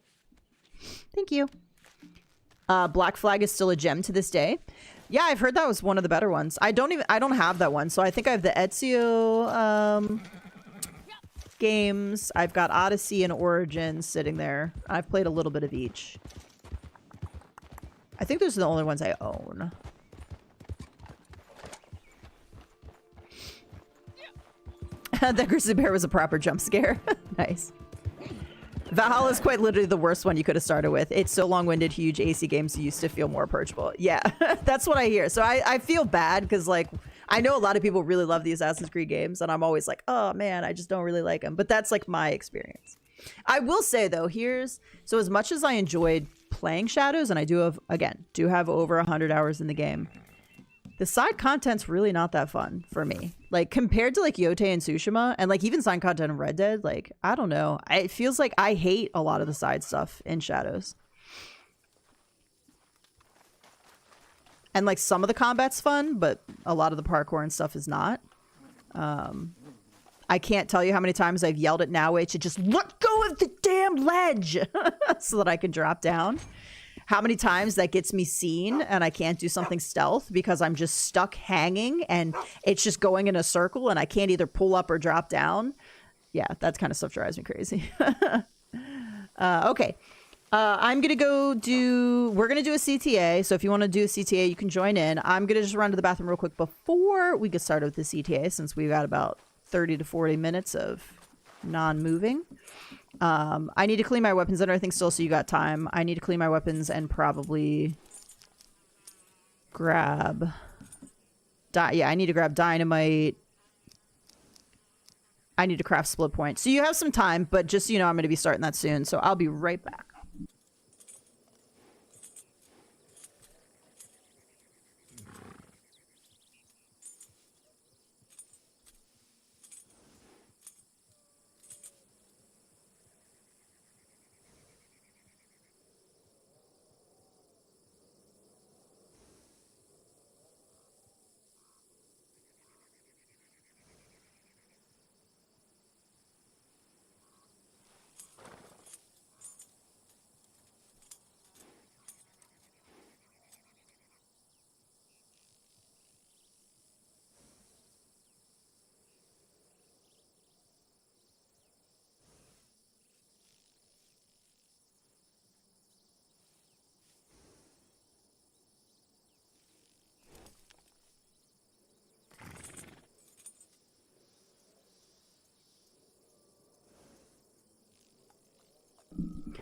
Thank you. Black Flag is still a gem to this day. Yeah, I've heard that was one of the better ones. I don't have that one, so I think I have the Ezio, games. I've got Odyssey and Origins sitting there. I've played a little bit of each. I think those are the only ones I own. That grizzly bear was a proper jump scare. Nice. Valhalla is quite literally the worst one you could have started with. It's so long-winded, huge AC games used to feel more approachable. Yeah, that's what I hear. So I feel bad because, like, I know a lot of people really love the Assassin's Creed games, and I'm always like, oh man, I just don't really like them. But that's like my experience. I will say though, so as much as I enjoyed playing Shadows, and I do have over 100 hours in the game, the side content's really not that fun for me. Like compared to like Yote and Tsushima, and like even side content in Red Dead, like I don't know. It feels like I hate a lot of the side stuff in Shadows. And, like, some of the combat's fun, but a lot of the parkour and stuff is not. I can't tell you how many times I've yelled at Naoe to just let go of the damn ledge so that I can drop down. How many times that gets me seen and I can't do something stealth because I'm just stuck hanging and it's just going in a circle and I can't either pull up or drop down. Yeah, that kind of stuff drives me crazy. Okay. I'm going to we're going to do a CTA. So if you want to do a CTA, you can join in. I'm going to just run to the bathroom real quick before we get started with the CTA, since we've got about 30 to 40 minutes of non-moving. I need to clean my weapons and everything still, so you got time. I need to clean my weapons and probably grab Yeah, I need to grab dynamite. I need to craft split point. So you have some time, but just, you know, I'm going to be starting that soon. So I'll be right back.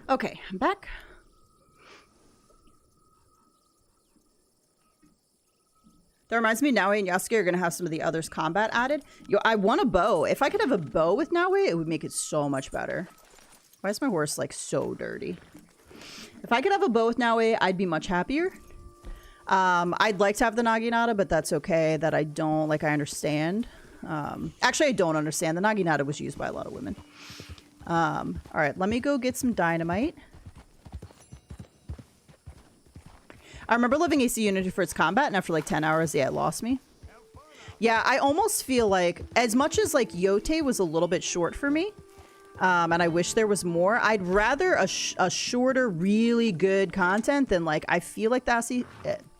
Okay, I'm back. That reminds me, Naue and Yasuke are going to have some of the others combat added. Yo, I want a bow. If I could have a bow with Naue, it would make it so much better. Why is my horse, like, so dirty? If I could have a bow with Naue, I'd be much happier. I'd like to have the Naginata, but that's okay. That I don't. Like, I understand. Actually, I don't understand. The Naginata was used by a lot of women. All right, let me go get some dynamite. I remember loving AC Unity for its combat, and after like 10 hours, yeah, it lost me. Yeah, I almost feel like, as much as like Yote was a little bit short for me, and I wish there was more, I'd rather a shorter, really good content than like, I feel like the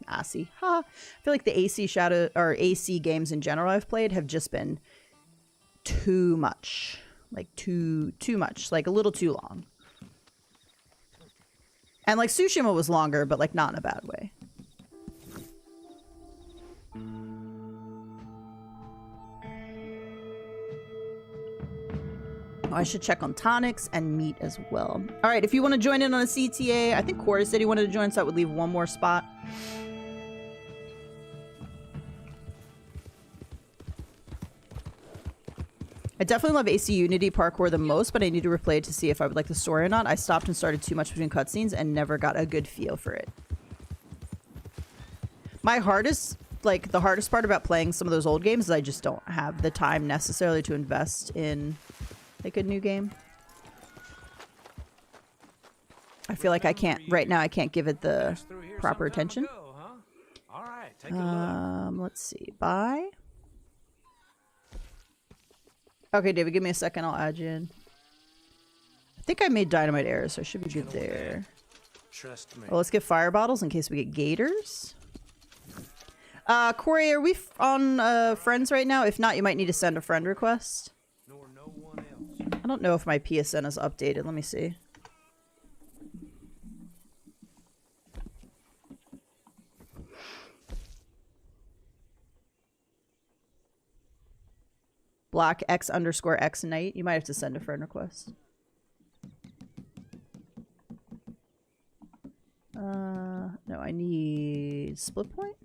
I feel like the AC Shadow, or AC games in general I've played have just been too much. Like too much, like a little too long. And like Tsushima was longer, but like not in a bad way. Oh, I should check on tonics and meat as well. All right, if you want to join in on a CTA, I think Corey said he wanted to join, so that would leave one more spot. I definitely love AC Unity parkour the most, but I need to replay it to see if I would like the story or not. I stopped and started too much between cutscenes and never got a good feel for it. My hardest, like, the hardest part about playing some of those old games is I just don't have the time necessarily to invest in, like, a new game. I feel like I can't, right now I can't give it the proper attention. Let's see, bye. Okay, David, give me a second. I'll add you in. I think I made dynamite arrows, so I should be good there.
Trust me.
Well, let's get fire bottles in case we get gators. Corey, are we on friends right now? If not, you might need to send a friend request.
Nor no one else.
I don't know if my PSN is updated. Let me see. Black X_X Knight. You might have to send a friend request. No, I need split point.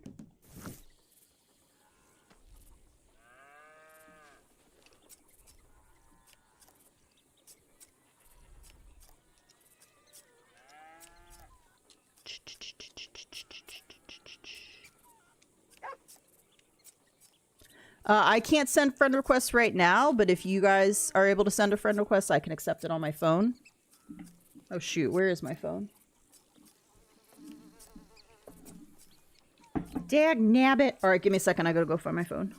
I can't send friend requests right now, but if you guys are able to send a friend request, I can accept it on my phone. Oh shoot, where is my phone? Dag nabbit. Alright, give me a second, I gotta go find my phone.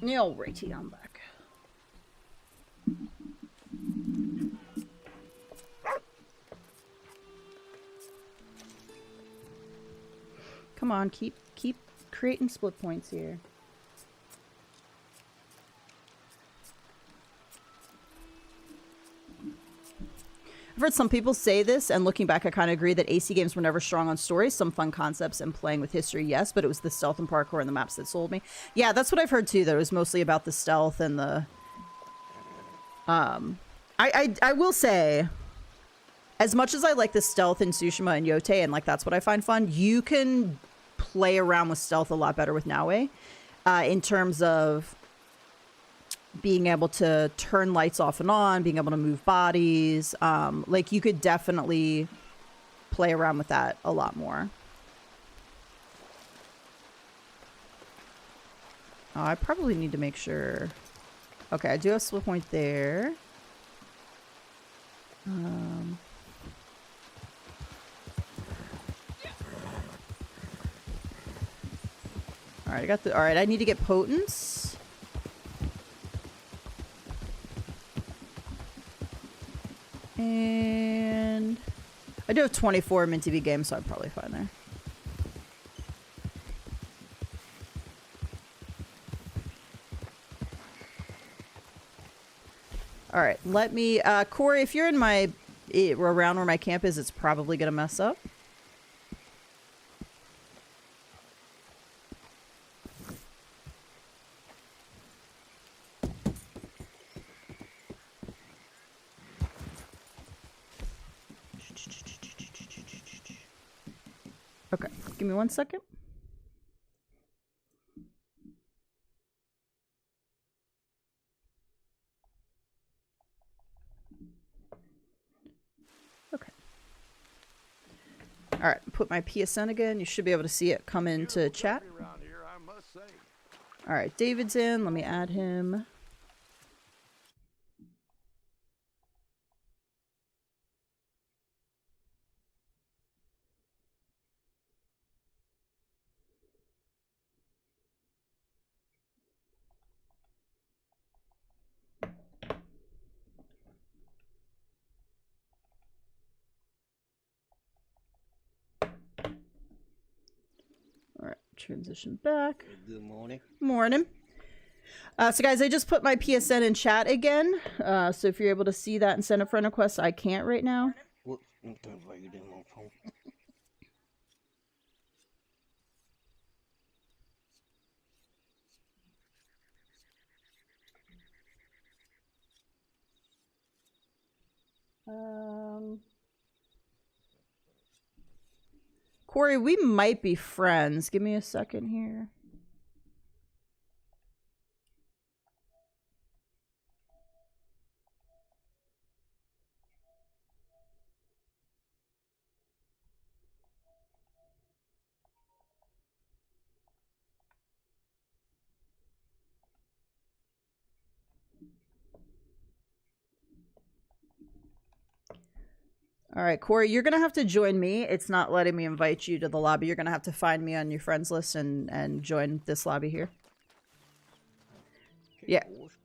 Alrighty, I'm back. Come on, keep creating split points here. heard some people say this, and looking back, I kind of agree that AC games were never strong on story. Some fun concepts and playing with history, yes, but it was the stealth and parkour and the maps that sold me. Yeah, that's what I've heard too, though. It was mostly about the stealth and the... I will say, as much as I like the stealth in Tsushima and Yote, and like that's what I find fun, you can play around with stealth a lot better with Naue, in terms of being able to turn lights off and on, being able to move bodies. Like you could definitely play around with that a lot more. Oh, I probably need to make sure. Okay, I do have split point there. All right, I got the. All right, I need to get potence. And I do have 24 Mint TV games, so I'm probably fine there. All right, let me, Corey, if you're in my, around where my camp is, it's probably going to mess up. Okay, give me 1 second. Okay. All right, put my PSN again. You should be able to see it come into chat. All right, David's in. Let me add him. Transition back.
Good morning.
Morning. So guys, I just put my PSN in chat again. So if you're able to see that and send a friend request, I can't right now.
What? Don't write it in my phone.
Corey, we might be friends. Give me a second here. All right, Corey, you're going to have to join me. It's not letting me invite you to the lobby. You're going to have to find me on your friends list and join this lobby here. Yeah,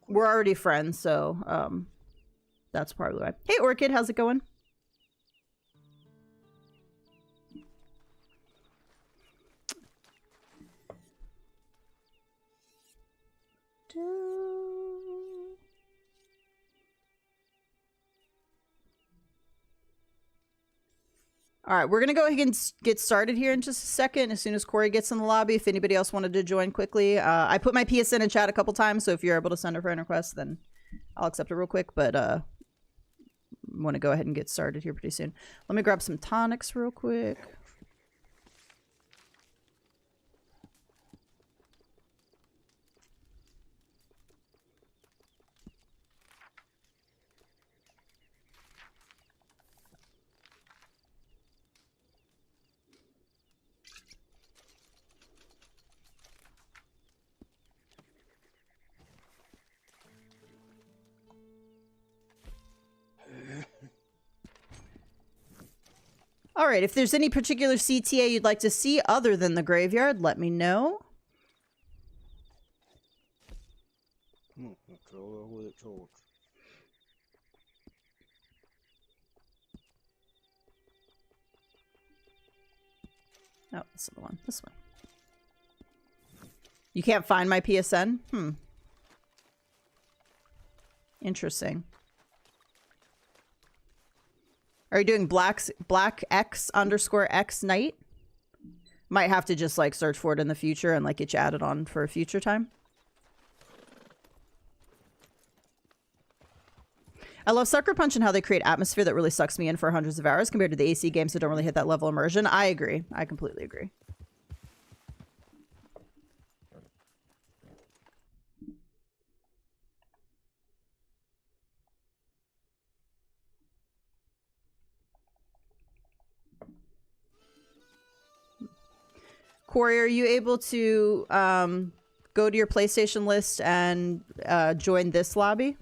we're already friends, so that's probably why. Hey, Orchid, how's it going? All right, we're going to go ahead and get started here in just a second. As soon as Corey gets in the lobby, if anybody else wanted to join quickly. I put my PSN in chat a couple times, so if you're able to send a friend request, then I'll accept it real quick. But want to go ahead and get started here pretty soon. Let me grab some tonics real quick. All right, if there's any particular CTA you'd like to see other than the graveyard, let me know. Oh, this is the one. This one. You can't find my PSN? Interesting. Are you doing black X _ X night? Might have to just like search for it in the future and like get you added on for a future time. I love Sucker Punch and how they create atmosphere that really sucks me in for hundreds of hours compared to the AC games that don't really hit that level of immersion. I agree. I completely agree. Corey, are you able to go to your PlayStation list and join this lobby?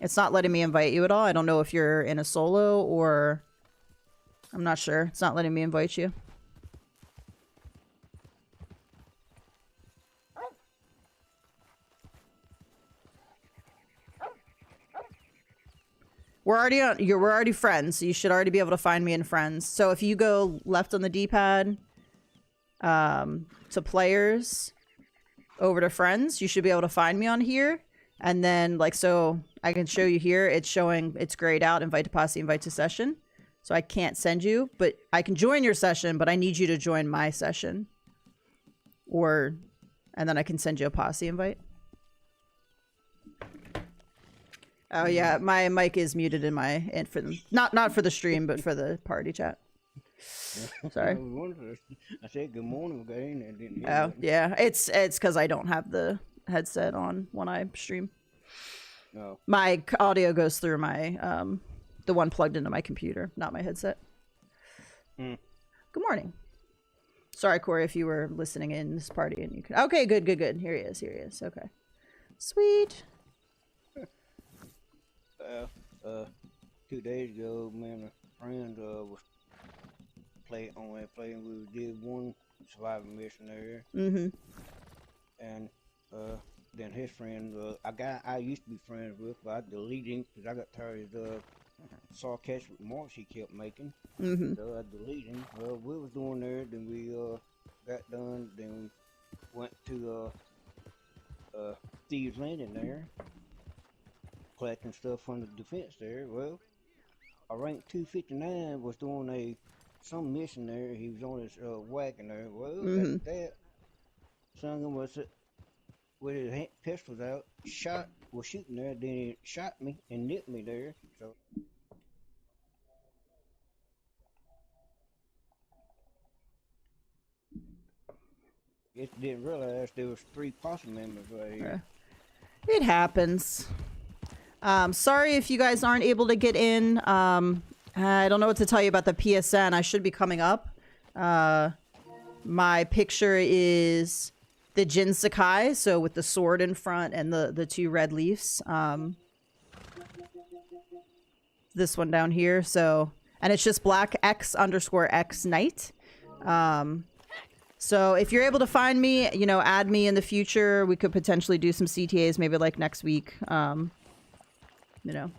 It's not letting me invite you at all. I don't know if you're in a solo or... I'm not sure. It's not letting me invite you. We're already friends, so you should already be able to find me in friends. So if you go left on the D-pad to players over to friends, you should be able to find me on here. And then, like, so I can show you here. It's showing, it's grayed out, invite to posse, invite to session. So I can't send you, but I can join your session, but I need you to join my session. And then I can send you a posse invite. Oh yeah, my mic is muted in my, not for the stream, but for the party chat. Sorry.
I said good morning, okay, and I didn't hear
Oh
nothing.
yeah, it's because I don't have the headset on when I stream.
No.
My audio goes through my the one plugged into my computer, not my headset. Good morning. Sorry, Corey, if you were listening in this party and you could. Okay, good. Here he is. Okay, sweet.
2 days ago, me and a friend was playing. We did one survival mission there. And then his friend, a guy I used to be friends with, but I deleted him because I got tired of the sarcastic remarks he kept making. So I deleted him. Well, we was doing there, then we got done, then we went to Thieves Landing there, collecting stuff from the defense there. Well, a rank 259 was doing some mission there. He was on his wagon there. Well, that son was with his pistols out, was shooting there, then he shot me and nipped me there. So just didn't realize there was 3 posse members right here.
It happens. Sorry if you guys aren't able to get in. I don't know what to tell you about the PSN. I should be coming up. My picture is the Jin Sakai, so with the sword in front and the 2 red leaves. This one down here. So, and it's just black X _ X night. So if you're able to find me, you know, add me in the future. We could potentially do some CTAs, maybe like next week. You know.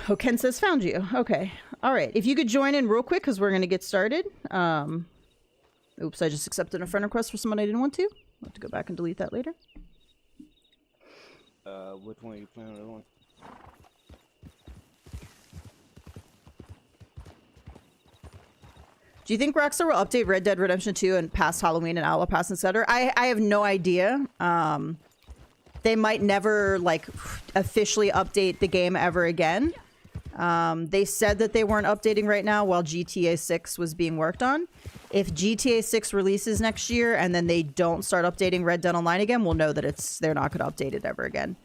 Oh, Ken says found you. Okay. All right. If you could join in real quick, because we're going to get started. Oops, I just accepted a friend request for someone I didn't want to. I'll have to go back and delete that later.
Which one are you planning on?
Do you think Rockstar will update Red Dead Redemption 2 and past Halloween and Outlaw Pass, etc.? I have no idea. They might never like officially update the game ever again. They said that they weren't updating right now while GTA 6 was being worked on. If GTA 6 releases next year and then they don't start updating Red Dead Online again, we'll know that they're not going to update it ever again.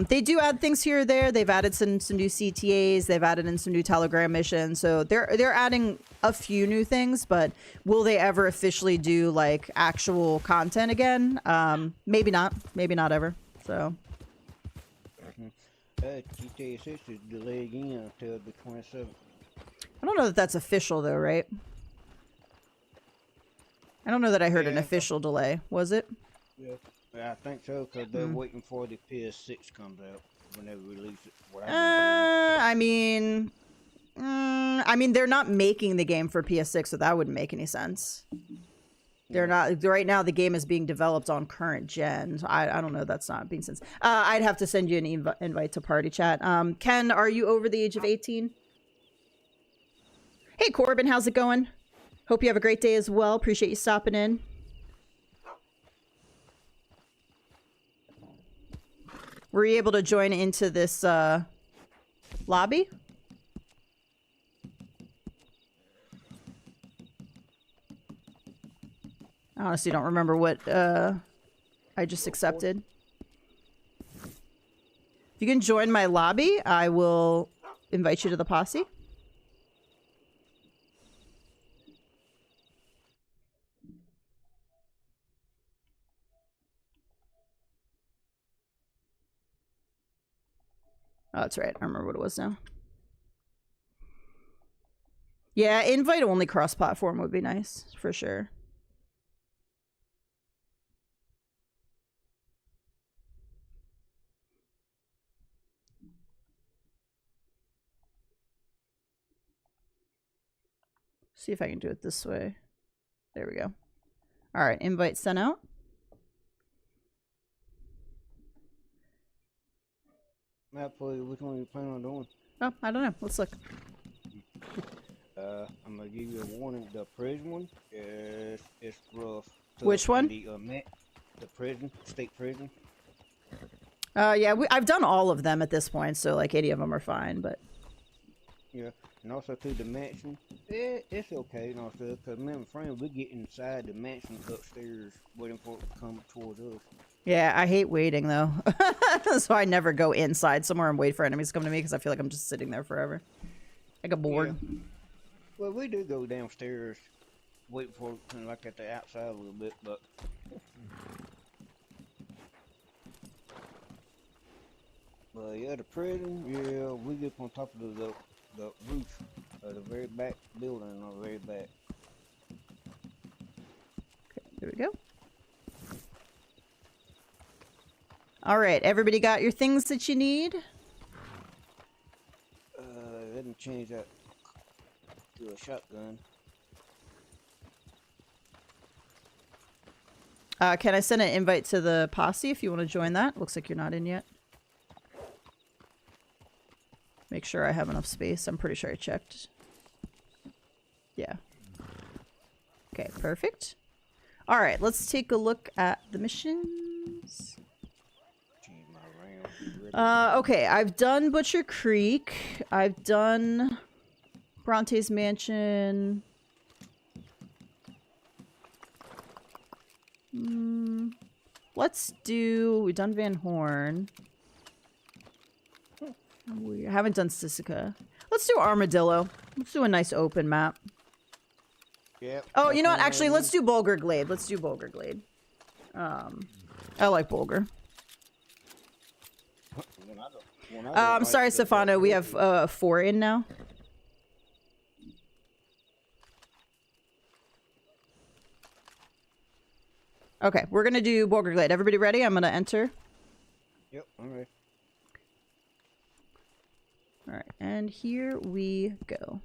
They do add things here or there. They've added some new CTAs. They've added in some new Telegram missions. So they're adding a few new things, but will they ever officially do like actual content again? Maybe not. Maybe not ever. So.
GTA 6 is delayed again until the 27th.
I don't know that that's official though, right? I don't know that I heard an official delay. Was it?
Yeah, I think so, because they're waiting for the PS6 comes out when they release it.
I mean, they're not making the game for PS6, so that wouldn't make any sense. They're not right now. The game is being developed on current gen. So I don't know. That's not being sense. I'd have to send you an invite to party chat. Ken, are you over the age of 18? Hey Corbin, how's it going? Hope you have a great day as well. Appreciate you stopping in. Were you able to join into this lobby? I honestly don't remember what I just accepted. If you can join my lobby, I will invite you to the posse. Oh, that's right. I remember what it was now. Yeah, invite only cross-platform would be nice, for sure. See if I can do it this way. There we go. All right, invite sent out.
Matt, which one you plan on doing?
Oh, I don't know. Let's look.
I'm gonna give you a warning. The prison one is rough.
Which one?
The prison, state prison.
Yeah, I've done all of them at this point, so like 80 of them are fine, but...
Yeah, and also to the mansion, it's okay, and also, because me and my friend, we get inside the mansion upstairs, waiting for it to come towards us.
Yeah, I hate waiting, though. So I never go inside somewhere and wait for enemies to come to me, because I feel like I'm just sitting there forever. I get bored.
Yeah. Well, we do go downstairs, wait for it, kind of like at the outside a little bit, but... But yeah, the prison, yeah, we get on top of the roof of the very back building on the very back.
Okay, there we go. All right, everybody got your things that you need?
Let me change that to a shotgun.
Can I send an invite to the posse if you want to join that? Looks like you're not in yet. Make sure I have enough space. I'm pretty sure I checked. Yeah. Okay, perfect. All right, let's take a look at the missions.
Change my round.
Okay, I've done Butcher Creek. I've done Bronte's Mansion. Let's do... We've done Van Horn. We haven't done Sisika. Let's do Armadillo. Let's do a nice open map.
Yep.
Oh, you know what? Actually, let's do Bulgur Glade. Let's do Bulgur Glade. I like Bulgur. I'm sorry, Stefano. We have 4 in now. Okay, we're gonna do Bulgur Glade. Everybody ready? I'm gonna enter.
Yep, I'm ready.
All right, and here we go.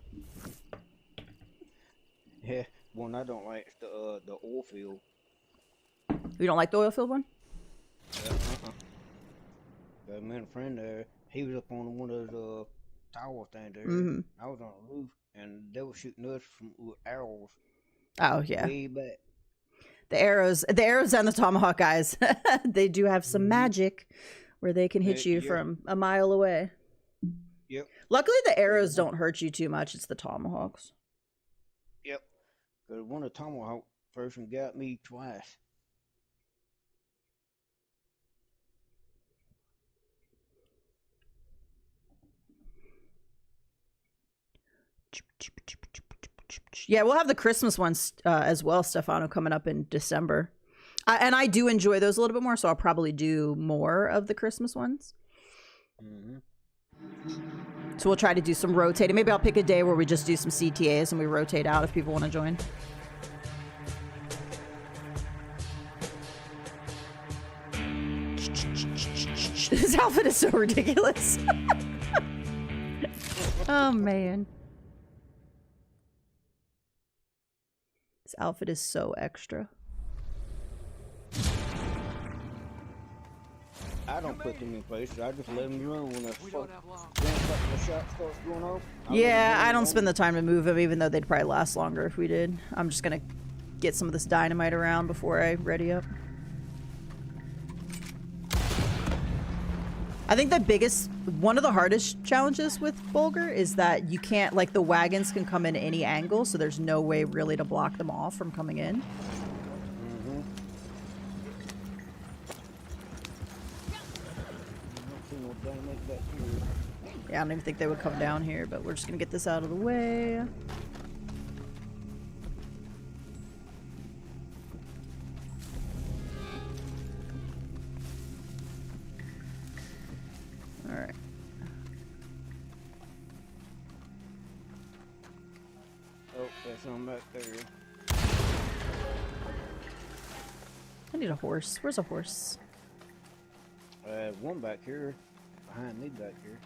Yeah, one I don't like is the oil field.
You don't like the oil field one?
Yeah, Got me and a friend there. He was up on one of those tower things there. I was on the roof, and they were shooting us from with arrows.
Oh yeah.
Way back.
The arrows and the tomahawk guys. They do have some magic where they can hit you from a mile away.
Yep.
Luckily, the arrows don't hurt you too much. It's the tomahawks.
Yep. Because one of the tomahawk person got me twice.
Yeah, we'll have the Christmas ones as well, Stefano, coming up in December. And I do enjoy those a little bit more, so I'll probably do more of the Christmas ones. So we'll try to do some rotating. Maybe I'll pick a day where we just do some CTAs and we rotate out if people want to join. This outfit is so ridiculous. Oh, man. This outfit is so extra.
I don't put them in places. I just let them run when the
We
fuck
don't have long.
the shot starts going off.
Yeah, I don't spend the time to move them, even though they'd probably last longer if we did. I'm just gonna get some of this dynamite around before I ready up. I think the biggest, one of the hardest challenges with Bulgur is that you can't, like, the wagons can come in any angle, so there's no way really to block them off from coming in. Yeah, I don't even think they would come down here, but we're just gonna get this out of the way. Alright.
Oh, that's on back there.
I need a horse. Where's a horse?
I have one back here, behind me back here.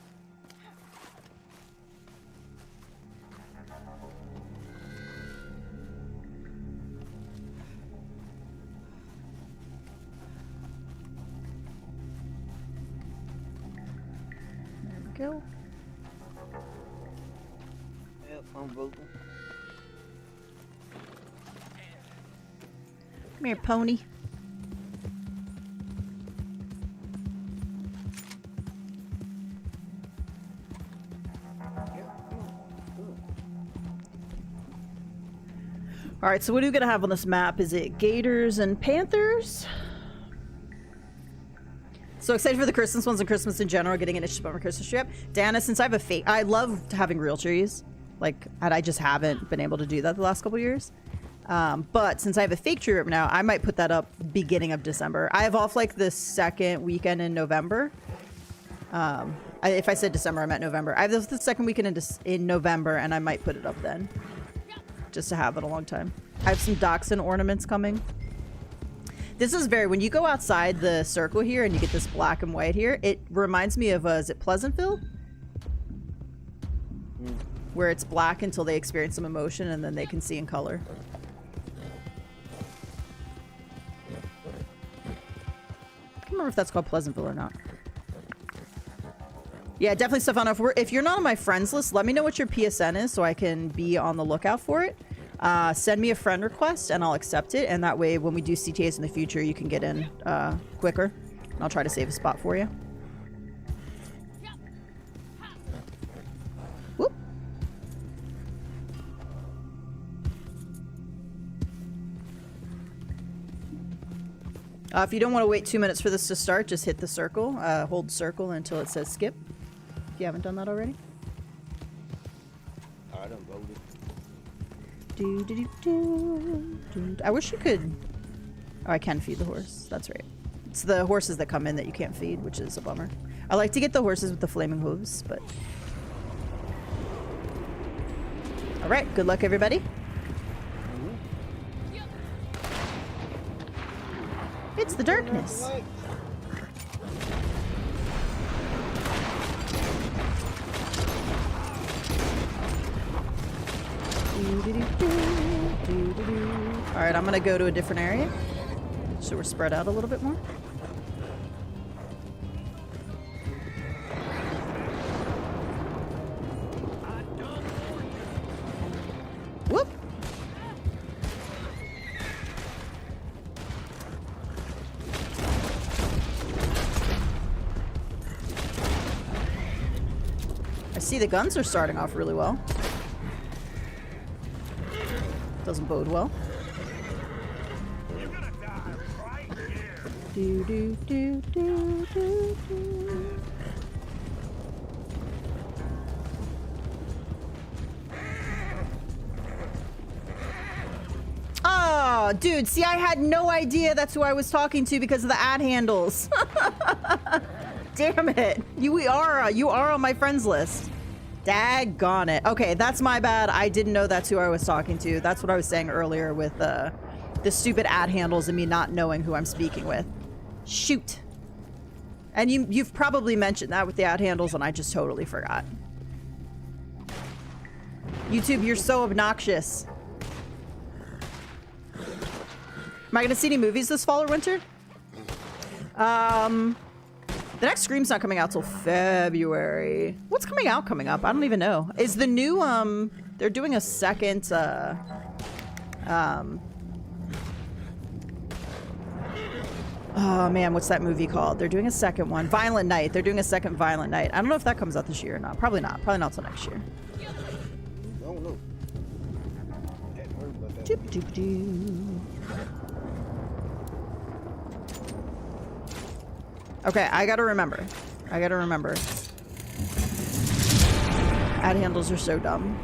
There we go.
Yep, I'm voting.
Come here, pony. Alright, so what are we gonna have on this map? Is it gators and panthers? So excited for the Christmas ones and Christmas in general, getting an itch to bummer Christmas tree up. Dana, since I have a fake, I love having real trees. Like, and I just haven't been able to do that the last couple years. But since I have a fake tree up now, I might put that up beginning of December. I have off like the second weekend in November. If I said December, I meant November. I have the second weekend in November, and I might put it up then. Just to have it a long time. I have some dachshund ornaments coming. This is very, when you go outside the circle here and you get this black and white here, it reminds me of, is it Pleasantville? Where it's black until they experience some emotion and then they can see in color. I can't remember if that's called Pleasantville or not. Yeah, definitely, Stefano. If you're not on my friends list, let me know what your PSN is so I can be on the lookout for it. Send me a friend request and I'll accept it. And that way, when we do CTAs in the future, you can get in quicker. And I'll try to save a spot for you. Whoop. If you don't want to wait 2 minutes for this to start, just hit the circle. Hold circle until it says skip. If you haven't done that already.
I done voted.
I wish you could... Oh, I can feed the horse. That's right. It's the horses that come in that you can't feed, which is a bummer. I like to get the horses with the flaming hooves, but... Alright, good luck, everybody. It's the darkness. Alright, I'm gonna go to a different area so we're spread out a little bit more. Whoop! I see the guns are starting off really well. Doesn't bode well.
You're gonna die right here.
Do do do do do do. Oh, dude, see, I had no idea that's who I was talking to because of the ad handles. Damn it. You are on my friends list. Daggone it. Okay, that's my bad. I didn't know that's who I was talking to. That's what I was saying earlier with the stupid ad handles and me not knowing who I'm speaking with. Shoot. And you've probably mentioned that with the ad handles and I just totally forgot. YouTube, you're so obnoxious. Am I going to see any movies this fall or winter? The next Scream's not coming out till February. What's coming out coming up? I don't even know. Is the new, they're doing a second, oh man, what's that movie called? They're doing a second one. Violent Night. They're doing a second Violent Night. I don't know if that comes out this year or not. Probably not. Probably not till next year.
I don't know. Hadn't heard about that.
Doop, doop, doo. Okay, I gotta remember. I gotta remember. Ad handles are so dumb.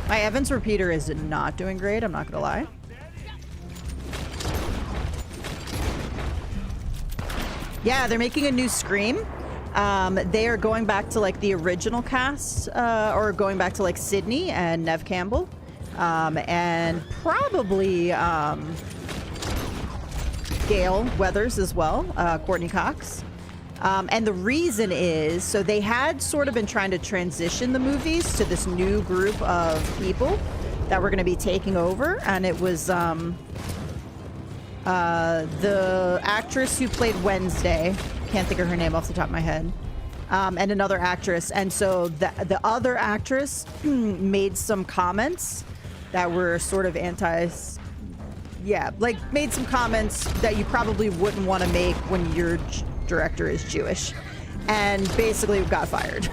My Evans repeater is not doing great, I'm not gonna lie. Yeah, they're making a new Scream. They are going back to like the original cast, or going back to like Sydney and Nev Campbell, and probably Gail Weathers as well, Courtney Cox. And the reason is, so they had sort of been trying to transition the movies to this new group of people that were going to be taking over, and it was the actress who played Wednesday, can't think of her name off the top of my head, and another actress. And so the other actress made some comments that were sort of made some comments that you probably wouldn't want to make when your director is Jewish, and basically got fired.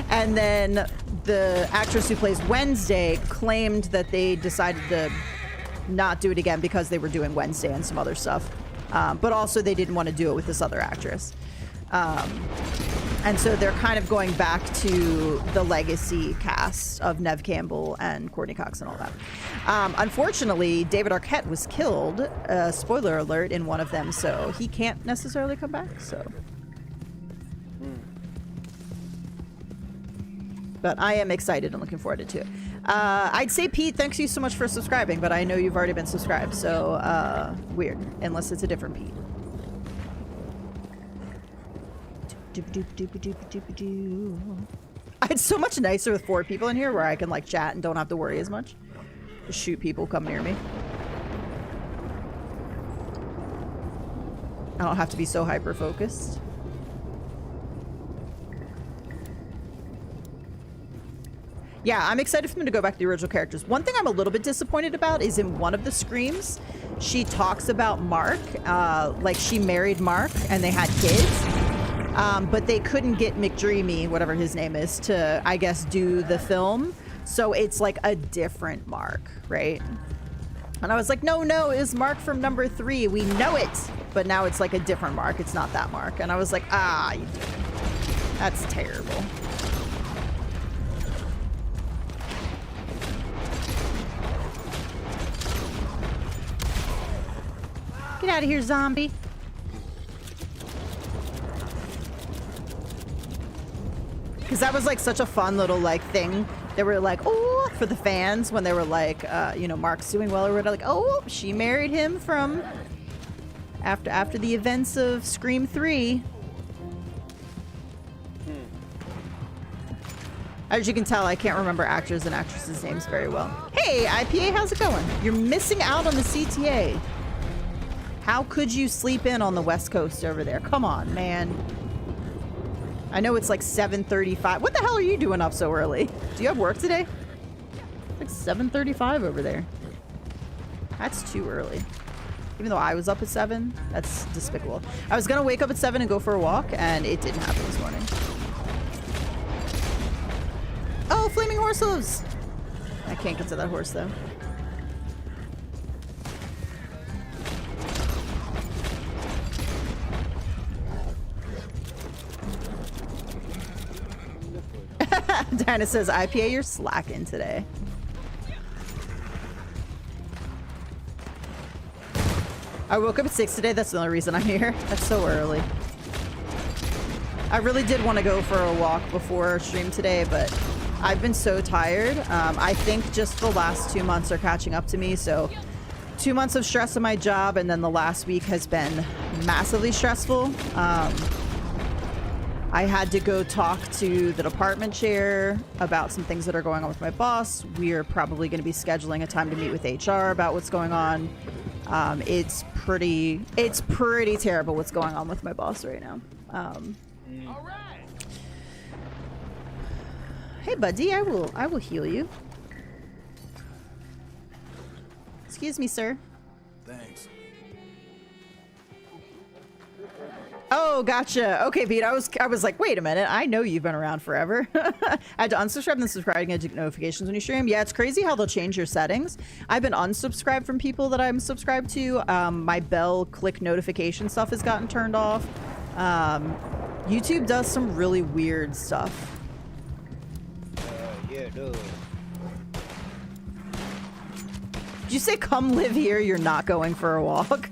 And then the actress who plays Wednesday claimed that they decided to not do it again because they were doing Wednesday and some other stuff, but also they didn't want to do it with this other actress, and so they're kind of going back to the legacy cast of Nev Campbell and Courtney Cox and all that. Unfortunately, David Arquette was killed, spoiler alert, in one of them, so he can't necessarily come back. So, but I am excited and looking forward to it. I'd say, Pete, thanks you so much for subscribing, but I know you've already been subscribed, so weird, unless it's a different Pete. It's so much nicer with 4 people in here where I can like chat and don't have to worry as much. Just shoot people come near me. I don't have to be so hyper focused. Yeah, I'm excited for them to go back to the original characters. One thing I'm a little bit disappointed about is in one of the Screams, she talks about Mark, like she married Mark and they had kids. But they couldn't get McDreamy, whatever his name is, to, I guess, do the film. So it's like a different Mark, right? And I was like, no, it's Mark from number 3. We know it. But now it's like a different Mark. It's not that Mark. And I was like, you did it. That's terrible. Get out of here, zombie. Because that was like such a fun little like thing. They were like, oh, for the fans when they were like, Mark's doing well or whatever. Like, oh, she married him from after the events of Scream 3. As you can tell, I can't remember actors and actresses' names very well. Hey, IPA, how's it going? You're missing out on the CTA. How could you sleep in on the West Coast over there? Come on, man. I know it's like 7:35. What the hell are you doing up so early? Do you have work today? It's like 7:35 over there. That's too early. Even though I was up at 7, that's despicable. I was gonna wake up at 7 and go for a walk, and it didn't happen this morning. Oh, flaming horse hooves! I can't get to that horse though. Dinah says, IPA, you're slacking today. I woke up at 6 today. That's the only reason I'm here. That's so early. I really did want to go for a walk before stream today, but I've been so tired. I think just the last 2 months are catching up to me. So 2 months of stress in my job, and then the last week has been massively stressful. I had to go talk to the department chair about some things that are going on with my boss. We're probably going to be scheduling a time to meet with HR about what's going on. It's pretty terrible what's going on with my boss right now.
All right.
Hey, buddy, I will heal you. Excuse me, sir.
Thanks.
Oh, gotcha. Okay, Pete. I was like, wait a minute. I know you've been around forever. I had to unsubscribe and then subscribe and get notifications when you stream. Yeah, it's crazy how they'll change your settings. I've been unsubscribed from people that I'm subscribed to. My bell click notification stuff has gotten turned off. YouTube does some really weird stuff.
Yeah, it does.
Did you say come live here? You're not going for a walk?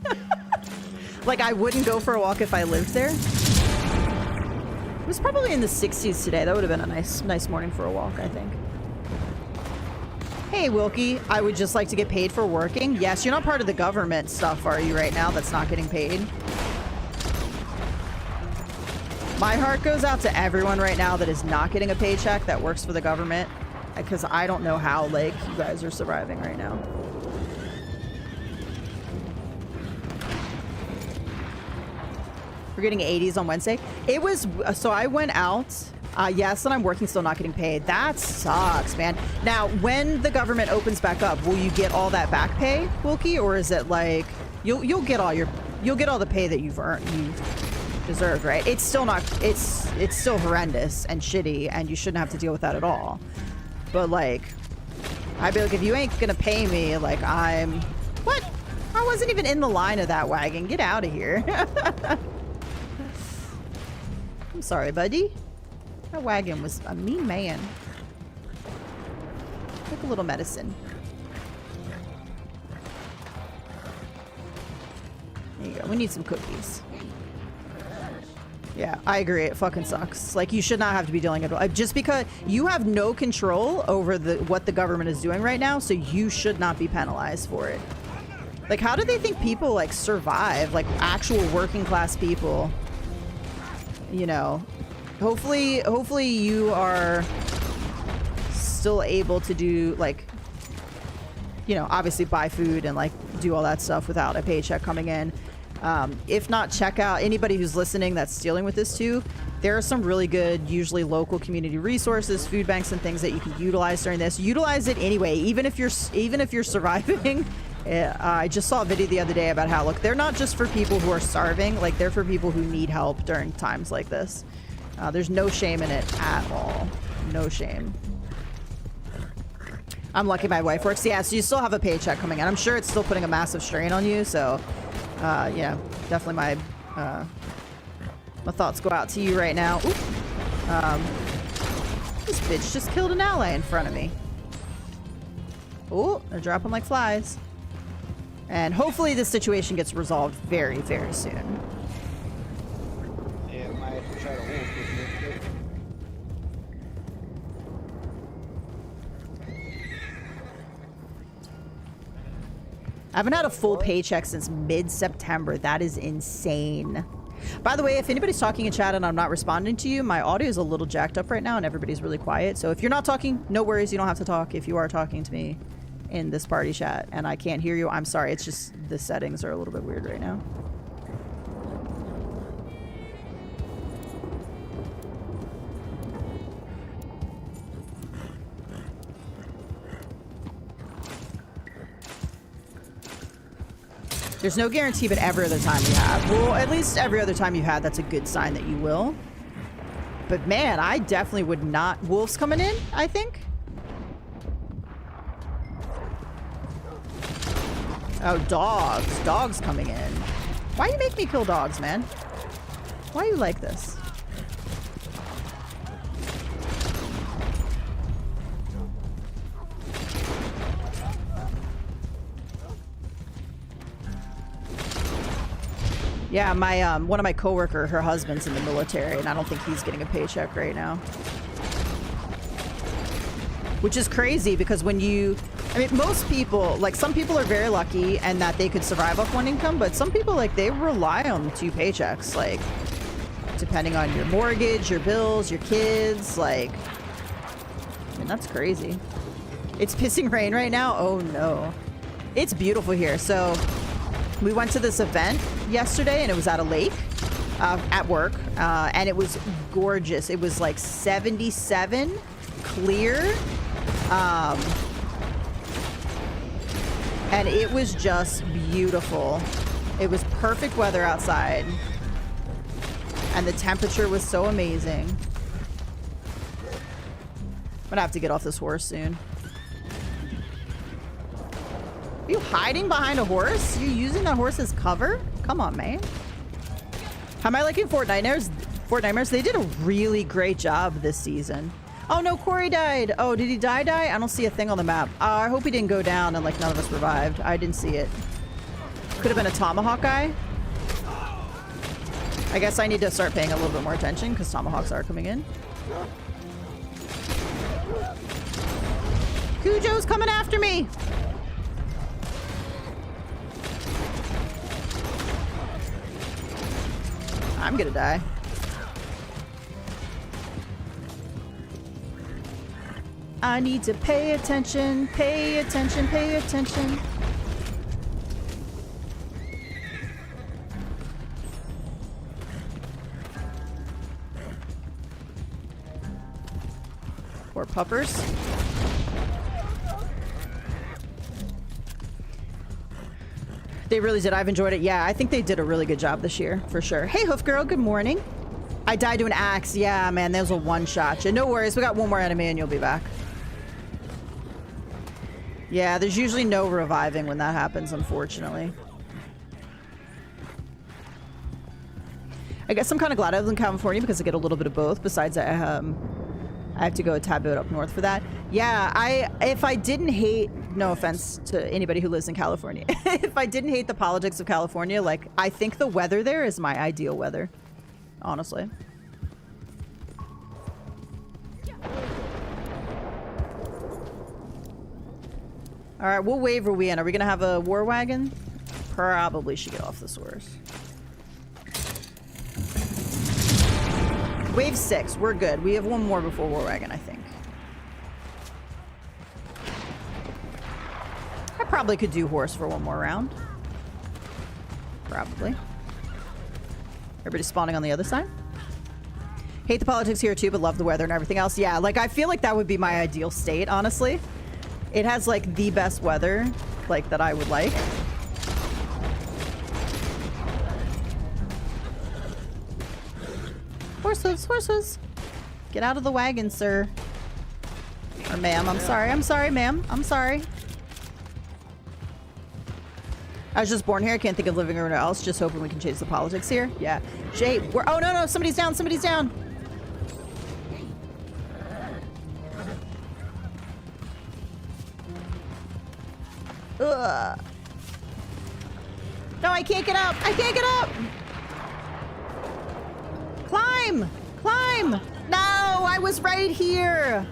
Like, I wouldn't go for a walk if I lived there. It was probably in the 60s today. That would have been a nice morning for a walk, I think. Hey, Wilkie. I would just like to get paid for working. Yes, you're not part of the government stuff, are you, right now, that's not getting paid? My heart goes out to everyone right now that is not getting a paycheck that works for the government, because I don't know how, like, you guys are surviving right now. We're getting 80s on Wednesday. It was, so I went out. Yes, and I'm working, still not getting paid. That sucks, man. Now, when the government opens back up, will you get all that back pay, Wilkie, or is it like you'll get all the pay that you've earned, you've deserved, right? It's still not. It's still horrendous and shitty, and you shouldn't have to deal with that at all. But like, I'd be like, if you ain't gonna pay me, like what? I wasn't even in the line of that wagon. Get out of here. I'm sorry, buddy. That wagon was a mean man. Take a little medicine. There you go. We need some cookies. Yeah, I agree. It fucking sucks. Like, you should not have to be dealing with it. Just because you have no control over what the government is doing right now, so you should not be penalized for it. Like, how do they think people, like, survive? Like, actual working class people. You know, hopefully you are still able to do, like, you know, obviously buy food and, like, do all that stuff without a paycheck coming in. If not, check out anybody who's listening that's dealing with this too. There are some really good, usually local community resources, food banks and things that you can utilize during this. Utilize it anyway, even if you're surviving. I just saw a video the other day about how, look, they're not just for people who are starving, like, they're for people who need help during times like this. There's no shame in it at all. No shame. I'm lucky my wife works. Yeah, so you still have a paycheck coming in. I'm sure it's still putting a massive strain on you, so yeah, definitely my thoughts go out to you right now. Oop. This bitch just killed an ally in front of me. Oh, they're dropping like flies. And hopefully this situation gets resolved very, very soon.
Yeah, might have to try to hold this next
I haven't had a full paycheck since mid-September. That is insane. By the way, if anybody's talking in chat and I'm not responding to you, my audio is a little jacked up right now and everybody's really quiet. So if you're not talking, no worries. You don't have to talk. If you are talking to me in this party chat and I can't hear you, I'm sorry. It's just the settings are a little bit weird right now. There's no guarantee, but every other time you have. Well, at least every other time you've had, that's a good sign that you will. But man, I definitely would not. Wolves coming in, I think. Oh, dogs. Dogs coming in. Why you make me kill dogs, man? Why are you like this? Yeah, my one of my coworker, her husband's in the military, and I don't think he's getting a paycheck right now. which is crazy because when you, I mean, most people, like some people are very lucky and that they could survive off one income, but some people, like, they rely on 2 paychecks, like, depending on your mortgage, your bills, your kids, like, I mean, that's crazy. It's pissing rain right now. Oh no. It's beautiful here. So we went to this event yesterday and it was at a lake at work, and it was gorgeous. It was like 77, clear, and it was just beautiful. It was perfect weather outside and the temperature was so amazing. I'm gonna have to get off this horse soon. Are you hiding behind a horse? You're using that horse as cover? Come on, man. How am I liking Fort Nightmares? Fort Nightmares, they did a really great job this season. Oh no, Corey died. Oh, did he die? I don't see a thing on the map. I hope he didn't go down and like none of us revived. I didn't see it. Could have been a tomahawk guy. I guess I need to start paying a little bit more attention because tomahawks are coming in. Cujo's coming after me. I'm gonna die. I need to pay attention, pay attention, pay attention. Poor puppers. They really did. I've enjoyed it. Yeah, I think they did a really good job this year, for sure. Hey, Hoof Girl, good morning. I died to an axe. Yeah, man, that was a one-shot. No worries. We got one more enemy and you'll be back. Yeah, there's usually no reviving when that happens, unfortunately. I guess I'm kind of glad I live in California because I get a little bit of both. Besides, I have to go a tad bit up north for that. Yeah, if I didn't hate, no offense to anybody who lives in California, if I didn't hate the politics of California, like, I think the weather there is my ideal weather, honestly. All right, what wave are we in? Are we gonna have a war wagon? Probably should get off this horse. Wave 6, we're good. We have one more before war wagon, I think. I probably could do horse for one more round. Probably. Everybody spawning on the other side. Hate the politics here too, but love the weather and everything else. Yeah, like I feel like that would be my ideal state, honestly. It has like the best weather, like that I would like. Horses, horses. Get out of the wagon, sir. Or ma'am, I'm sorry. I'm sorry, ma'am. I'm sorry. I was just born here. I can't think of living anywhere else. Just hoping we can change the politics here. Yeah. Jay, we're... Oh, no, no. Somebody's down. Somebody's down. Ugh. No, I can't get up. I can't get up. Climb! Climb! No, I was right here.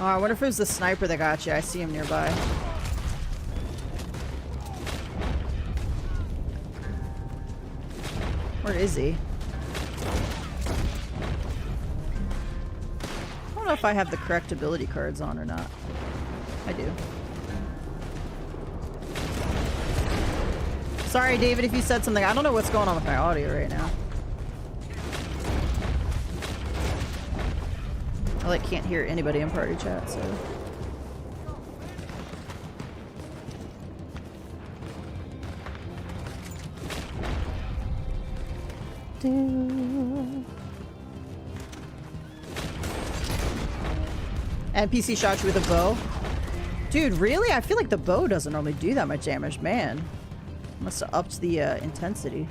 Oh, I wonder if it was the sniper that got you. I see him nearby. Where is he? I don't know if I have the correct ability cards on or not. I do. Sorry, David, if you said something. I don't know what's going on with my audio right now. I like can't hear anybody in party chat, so. NPC shot you with a bow. Dude, really? I feel like the bow doesn't normally do that much damage, man. Must have upped the intensity.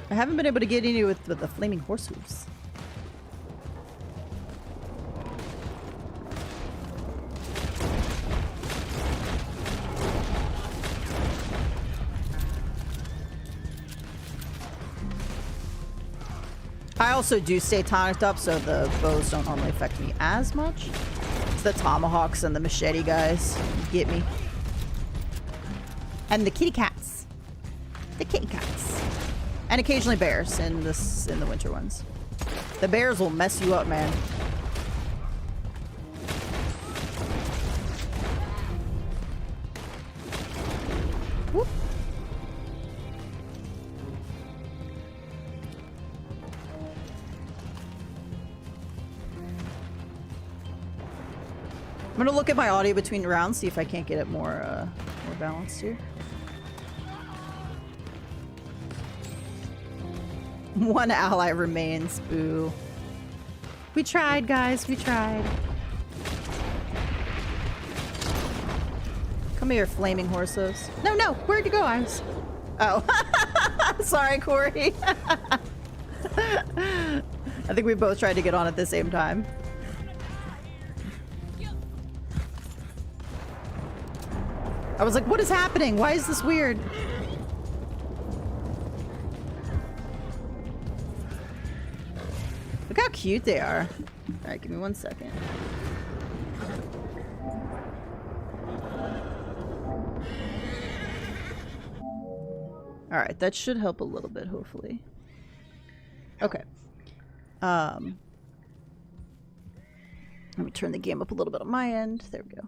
I haven't been able to get any with the flaming horse hooves. also do stay tonicked up, so the bows don't normally affect me as much. It's the tomahawks and the machete guys. Get me. And the kitty cats. The kitty cats. And occasionally bears in the winter ones. The bears will mess you up, man. Whoop. I'm gonna look at my audio between rounds, see if I can't get it more balanced here. One ally remains. Boo. We tried, guys. We tried. Come here, flaming horses. No, no. Where'd you go, Ives? Oh. Sorry, Corey. I think we both tried to get on at the same time. I was like, what is happening? Why is this weird? Look how cute they are. Alright, give me 1 second. Alright, that should help a little bit, hopefully. Okay. Let me turn the game up a little bit on my end. There we go.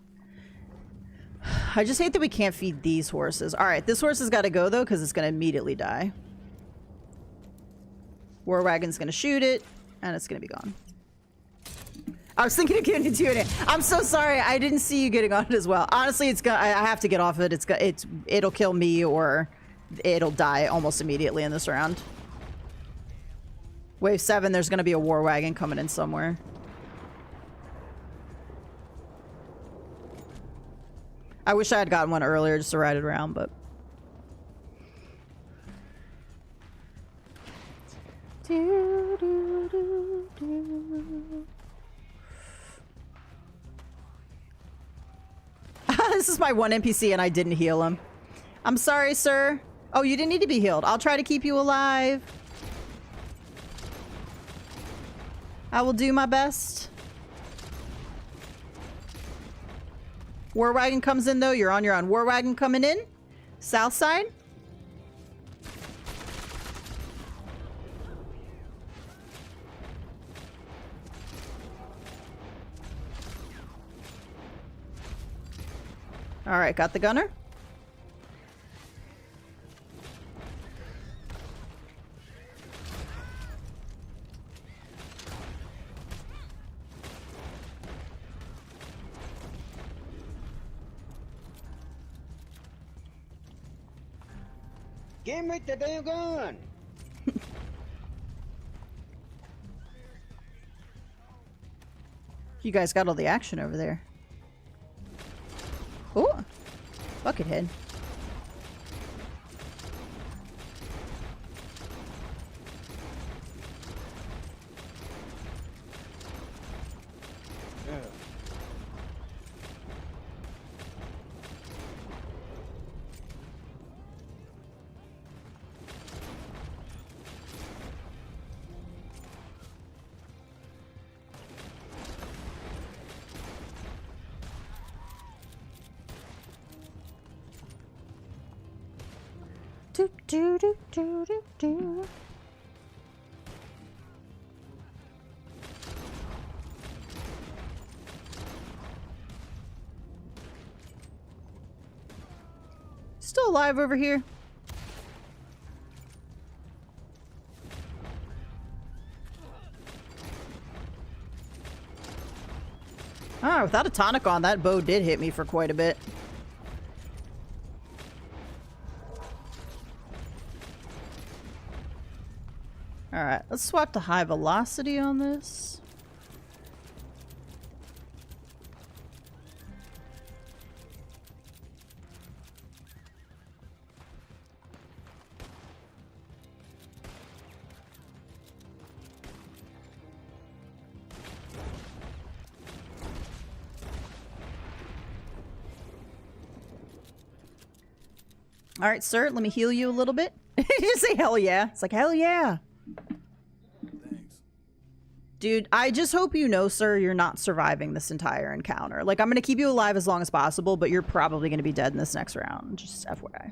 I just hate that we can't feed these horses. Alright, this horse has got to go, though, because it's going to immediately die. War Wagon's going to shoot it. And it's gonna be gone. I was thinking of getting into it. I'm so sorry. I didn't see you getting on it as well. Honestly, it's gonna. I have to get off of it. It'll kill me or it'll die almost immediately in this round. Wave 7. There's gonna be a War Wagon coming in somewhere. I wish I had gotten one earlier just to ride it around, but. Do, do, do, do. This is my one NPC and I didn't heal him. I'm sorry, sir. Oh, you didn't need to be healed. I'll try to keep you alive. I will do my best. War Wagon comes in, though. You're on your own. War Wagon coming in. South side. All right, got the gunner.
Give me the damn gun!
You guys got all the action over there. Ooh, Buckethead. Do, do, do, do, do, do. Still alive over here? Ah, without a tonic on, that bow did hit me for quite a bit. Alright, let's swap to high velocity on this. Alright, sir, let me heal you a little bit. Did you say hell yeah? It's like, hell yeah.
Thanks.
Dude, I just hope you know, sir, you're not surviving this entire encounter. Like, I'm going to keep you alive as long as possible, but you're probably going to be dead in this next round. Just FYI.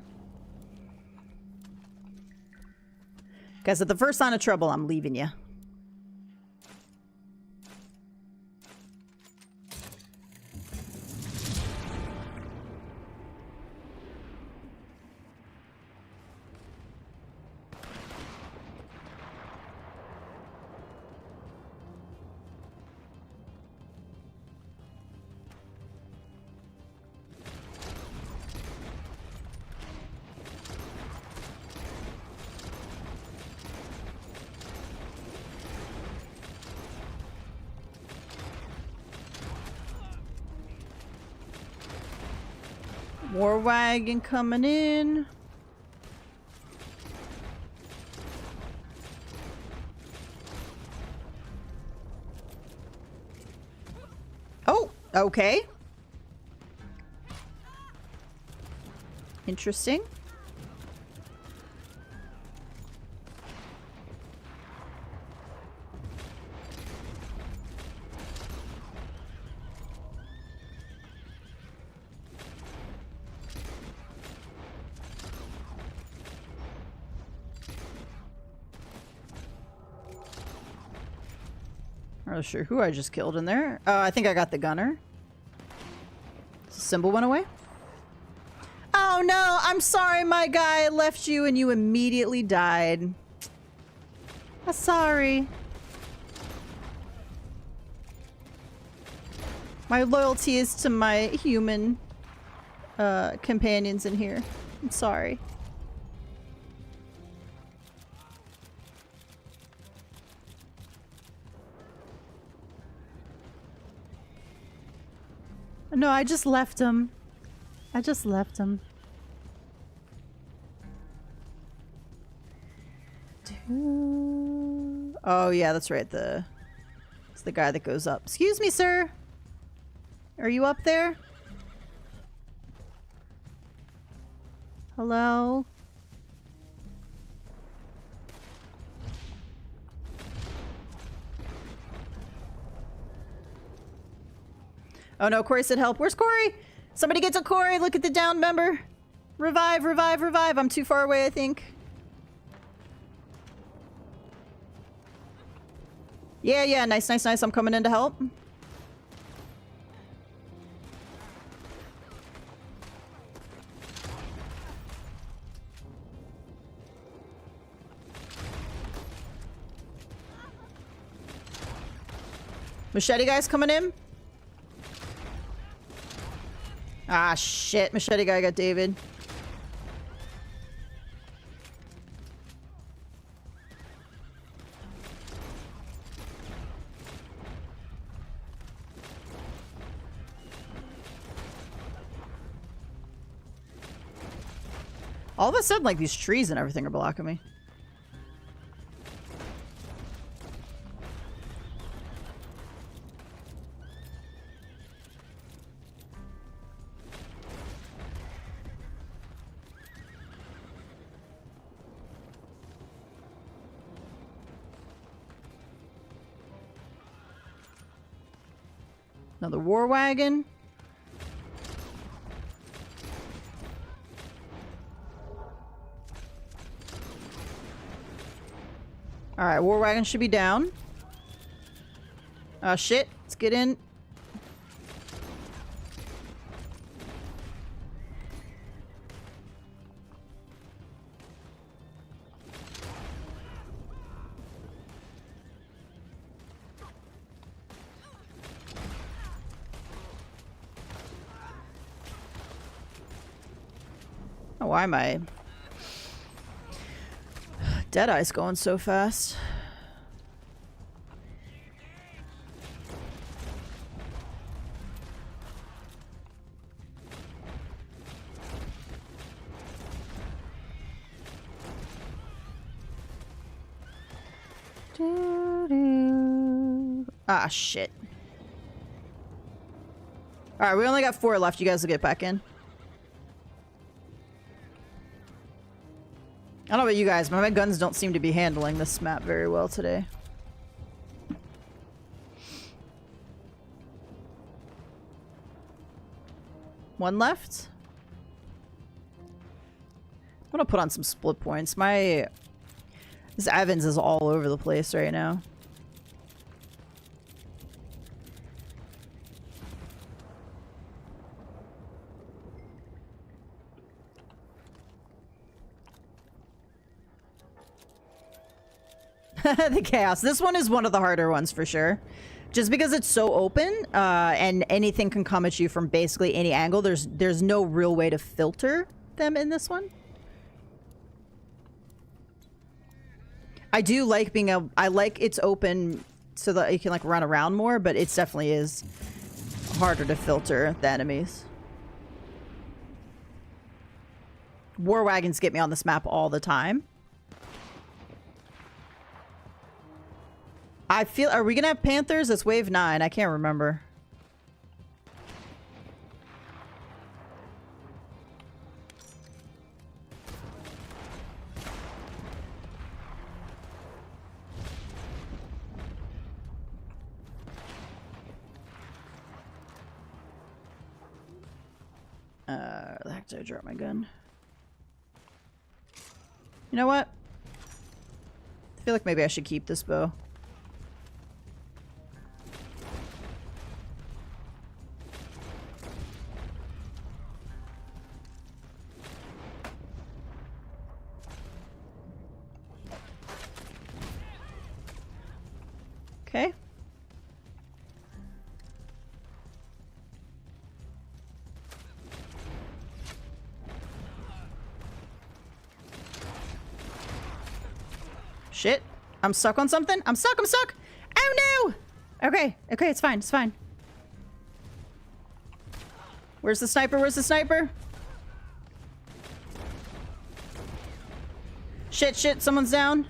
Guys, at the first sign of trouble, I'm leaving you. War wagon coming in. Oh, okay. Interesting. I'm not sure who I just killed in there. I think I got the gunner. The symbol went away. Oh no, I'm sorry, my guy. I left you and you immediately died. I'm sorry. My loyalty is to my human companions in here. I'm sorry. No, I just left him. I just left him. Oh yeah, that's right. It's the guy that goes up. Excuse me, sir. Are you up there? Hello? Oh no, Corey said help. Where's Corey? Somebody get to Corey. Look at the down member. Revive, revive, revive. I'm too far away, I think. Yeah, yeah, nice, nice, nice. I'm coming in to help. Machete guy's coming in. Ah, shit. Machete guy got David. All of a sudden, like, these trees and everything are blocking me. Another war wagon. Alright, war wagon should be down. Oh shit, let's get in. Oh, why am I... Deadeye's going so fast. Ah, shit. Alright, we only got 4 left. You guys will get back in. I don't know about you guys, but my guns don't seem to be handling this map very well today. One left. I'm gonna put on some split points. This Evans is all over the place right now. The chaos. This one is one of the harder ones for sure. Just because it's so open, and anything can come at you from basically any angle. There's no real way to filter them in this one. I do like I like it's open so that you can like run around more, but it definitely is harder to filter the enemies. War wagons get me on this map all the time. I feel... Are we gonna have Panthers? It's wave 9. I can't remember. The heck did I drop my gun? You know what? I feel like maybe I should keep this bow. Okay. Shit. I'm stuck on something. I'm stuck. I'm stuck. Oh no! Okay. Okay, it's fine. It's fine. Where's the sniper? Where's the sniper? Shit, shit. Someone's down.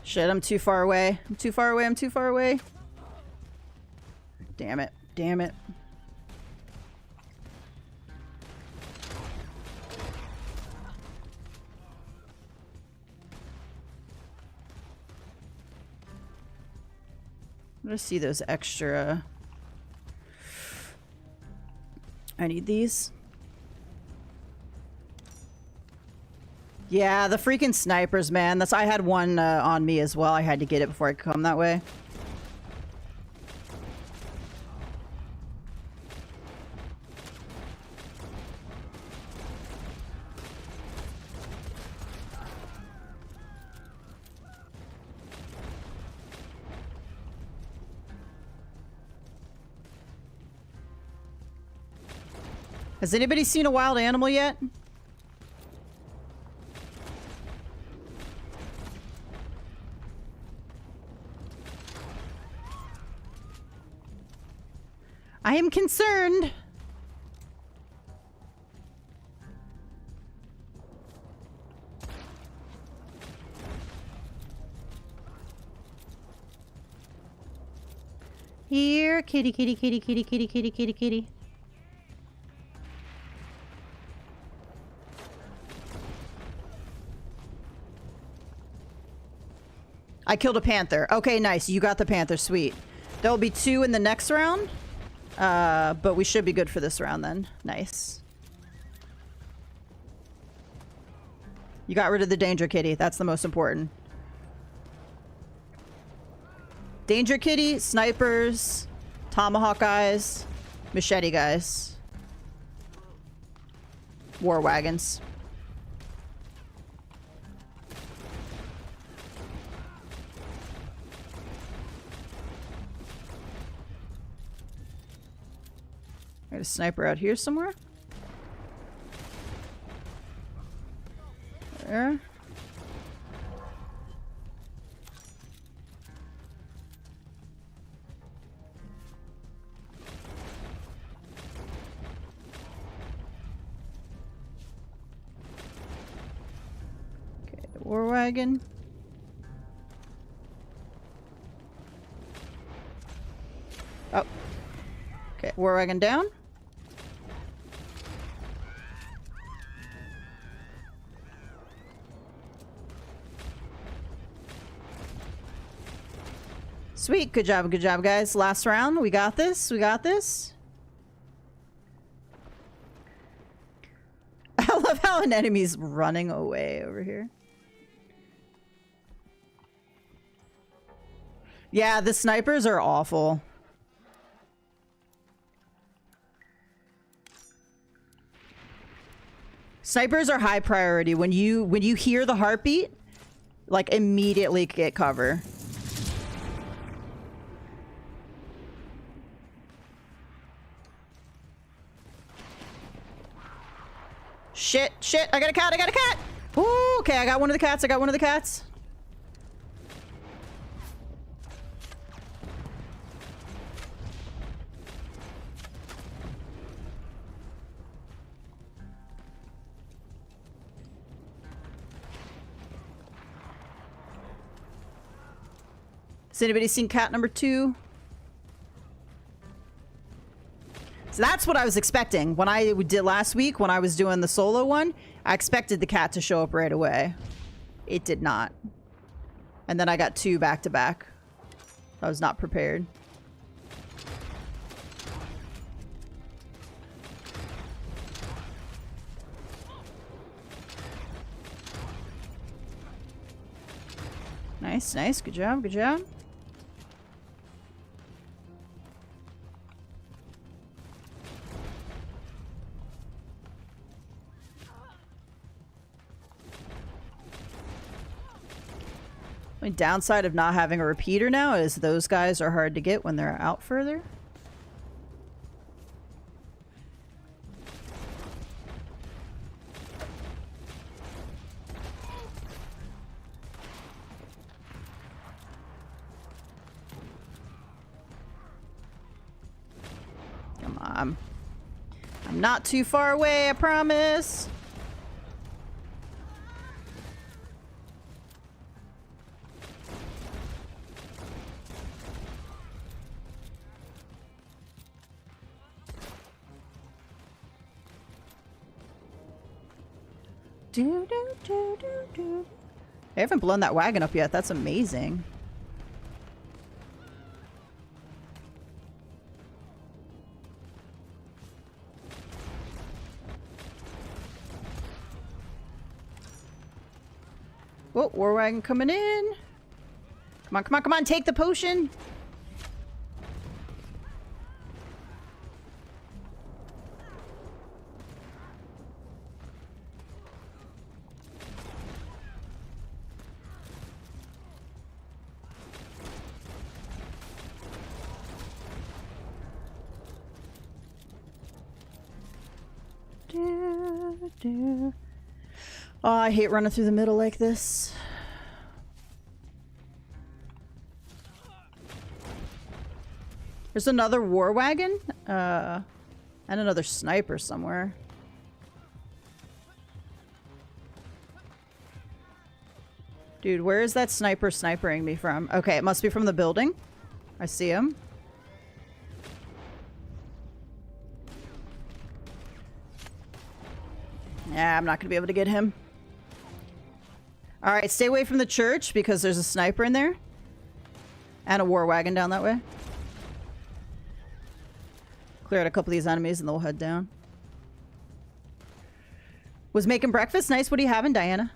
Shit, I'm too far away. I'm too far away. I'm too far away. Damn it. Damn it. I'm gonna see those extra... I need these. Yeah, the freaking snipers, man. I had one on me as well. I had to get it before I could come that way. Has anybody seen a wild animal yet? I am concerned. Here, kitty, kitty, kitty, kitty, kitty, kitty, kitty, kitty. I killed a panther. Okay, nice. You got the panther. Sweet. There will be 2 in the next round. But we should be good for this round then. Nice. You got rid of the danger kitty. That's the most important. Danger kitty, snipers, tomahawk guys, machete guys. War wagons. Got a sniper out here somewhere. There. Okay, war wagon. Oh. Okay, war wagon down. Sweet. Good job, guys. Last round. We got this. We got this. I love how an enemy's running away over here. Yeah, the snipers are awful. Snipers are high priority. When you hear the heartbeat, like immediately get cover. Shit, shit, I got a cat, I got a cat! Ooh, okay, I got one of the cats, I got one of the cats. Has anybody seen cat number 2? So that's what I was expecting. When I did last week, when I was doing the solo one, I expected the cat to show up right away. It did not. And then I got 2 back to back. I was not prepared. Nice, nice. Good job, good job. The downside of not having a repeater now is those guys are hard to get when they're out further. Come on. I'm not too far away, I promise. Do, do, do, do, do. I haven't blown that wagon up yet. That's amazing. Whoa, war wagon coming in. Come on, come on, come on. Take the potion. Oh, I hate running through the middle like this. There's another war wagon, and another sniper somewhere. Dude, where is that sniper snipering me from? Okay, it must be from the building. I see him. Yeah, I'm not gonna be able to get him. Alright, stay away from the church because there's a sniper in there. And a war wagon down that way. Clear out a couple of these enemies and they'll head down. Was making breakfast nice. What are you having, Diana?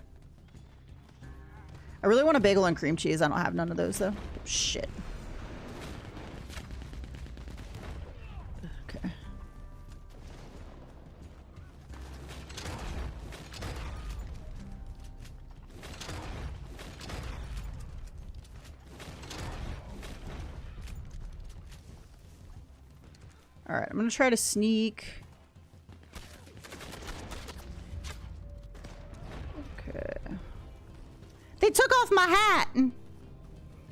I really want a bagel and cream cheese. I don't have none of those though. Shit. Okay. Alright, I'm gonna try to sneak. Okay. They took off my hat!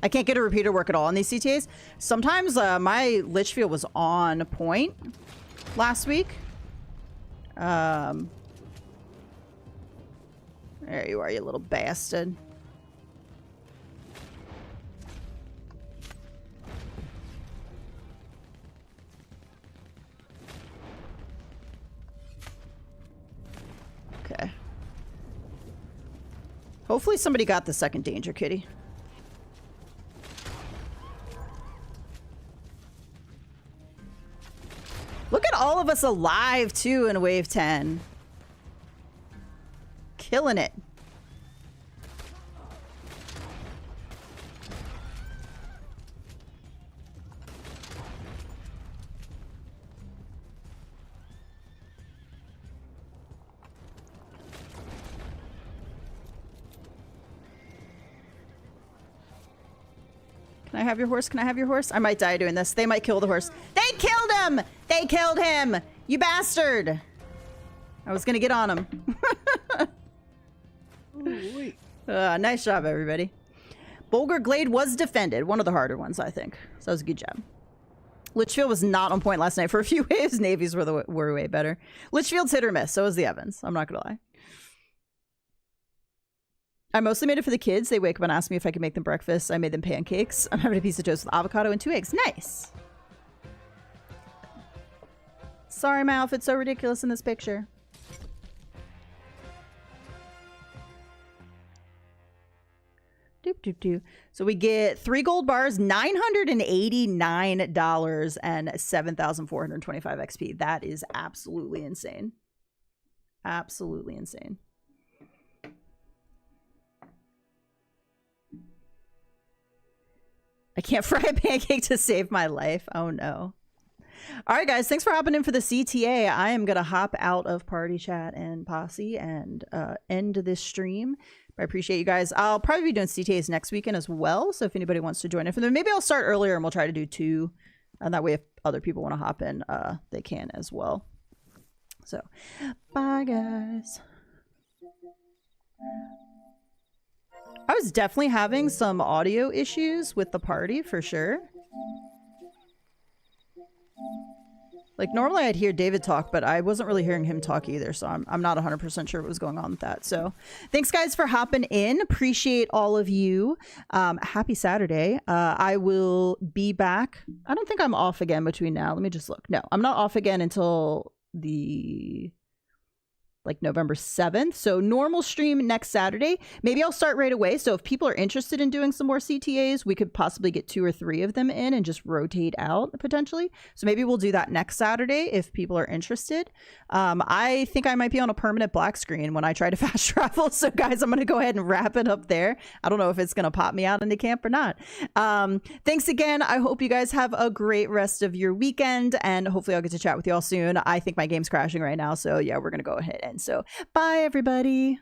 I can't get a repeater work at all on these CTAs. Sometimes my Litchfield was on point last week. There you are, you little bastard. Okay. Hopefully somebody got the second danger kitty. of us alive, too, in Wave 10. Killing it. Can I have your horse? Can I have your horse? I might die doing this. They might kill the horse. They killed him! They killed him! You bastard! I was gonna get on him. Nice job, everybody. Bulgar Glade was defended. One of the harder ones, I think. So that was a good job. Litchfield was not on point last night for a few waves. Navies were way better. Litchfield's hit or miss. So was the Evans. I'm not gonna lie. I mostly made it for the kids. They wake up and ask me if I can make them breakfast. I made them pancakes. I'm having a piece of toast with avocado and 2 eggs. Nice. Sorry, my outfit's so ridiculous in this picture. Doop, doop, doop. So we get 3 gold bars, $989, and 7,425 XP. That is absolutely insane. Absolutely insane. I can't fry a pancake to save my life. Oh no. All right, guys. Thanks for hopping in for the CTA. I am going to hop out of party chat and posse and end this stream. I appreciate you guys. I'll probably be doing CTAs next weekend as well. So if anybody wants to join in for them, maybe I'll start earlier and we'll try to do 2. And that way, if other people want to hop in, they can as well. So bye, guys. I was definitely having some audio issues with the party for sure. Like normally I'd hear David talk, but I wasn't really hearing him talk either. So I'm not 100% sure what was going on with that. So thanks guys for hopping in. Appreciate all of you. Happy Saturday. I will be back. I don't think I'm off again between now. Let me just look. No, I'm not off again until the like November 7th. So normal stream next Saturday. Maybe I'll start right away. So if people are interested in doing some more CTAs, we could possibly get 2 or 3 of them in and just rotate out potentially. So maybe we'll do that next Saturday if people are interested. I think I might be on a permanent black screen when I try to fast travel. So guys, I'm going to go ahead and wrap it up there. I don't know if it's going to pop me out into camp or not. Thanks again. I hope you guys have a great rest of your weekend and hopefully I'll get to chat with you all soon. I think my game's crashing right now. So yeah, we're going to go ahead and so bye everybody.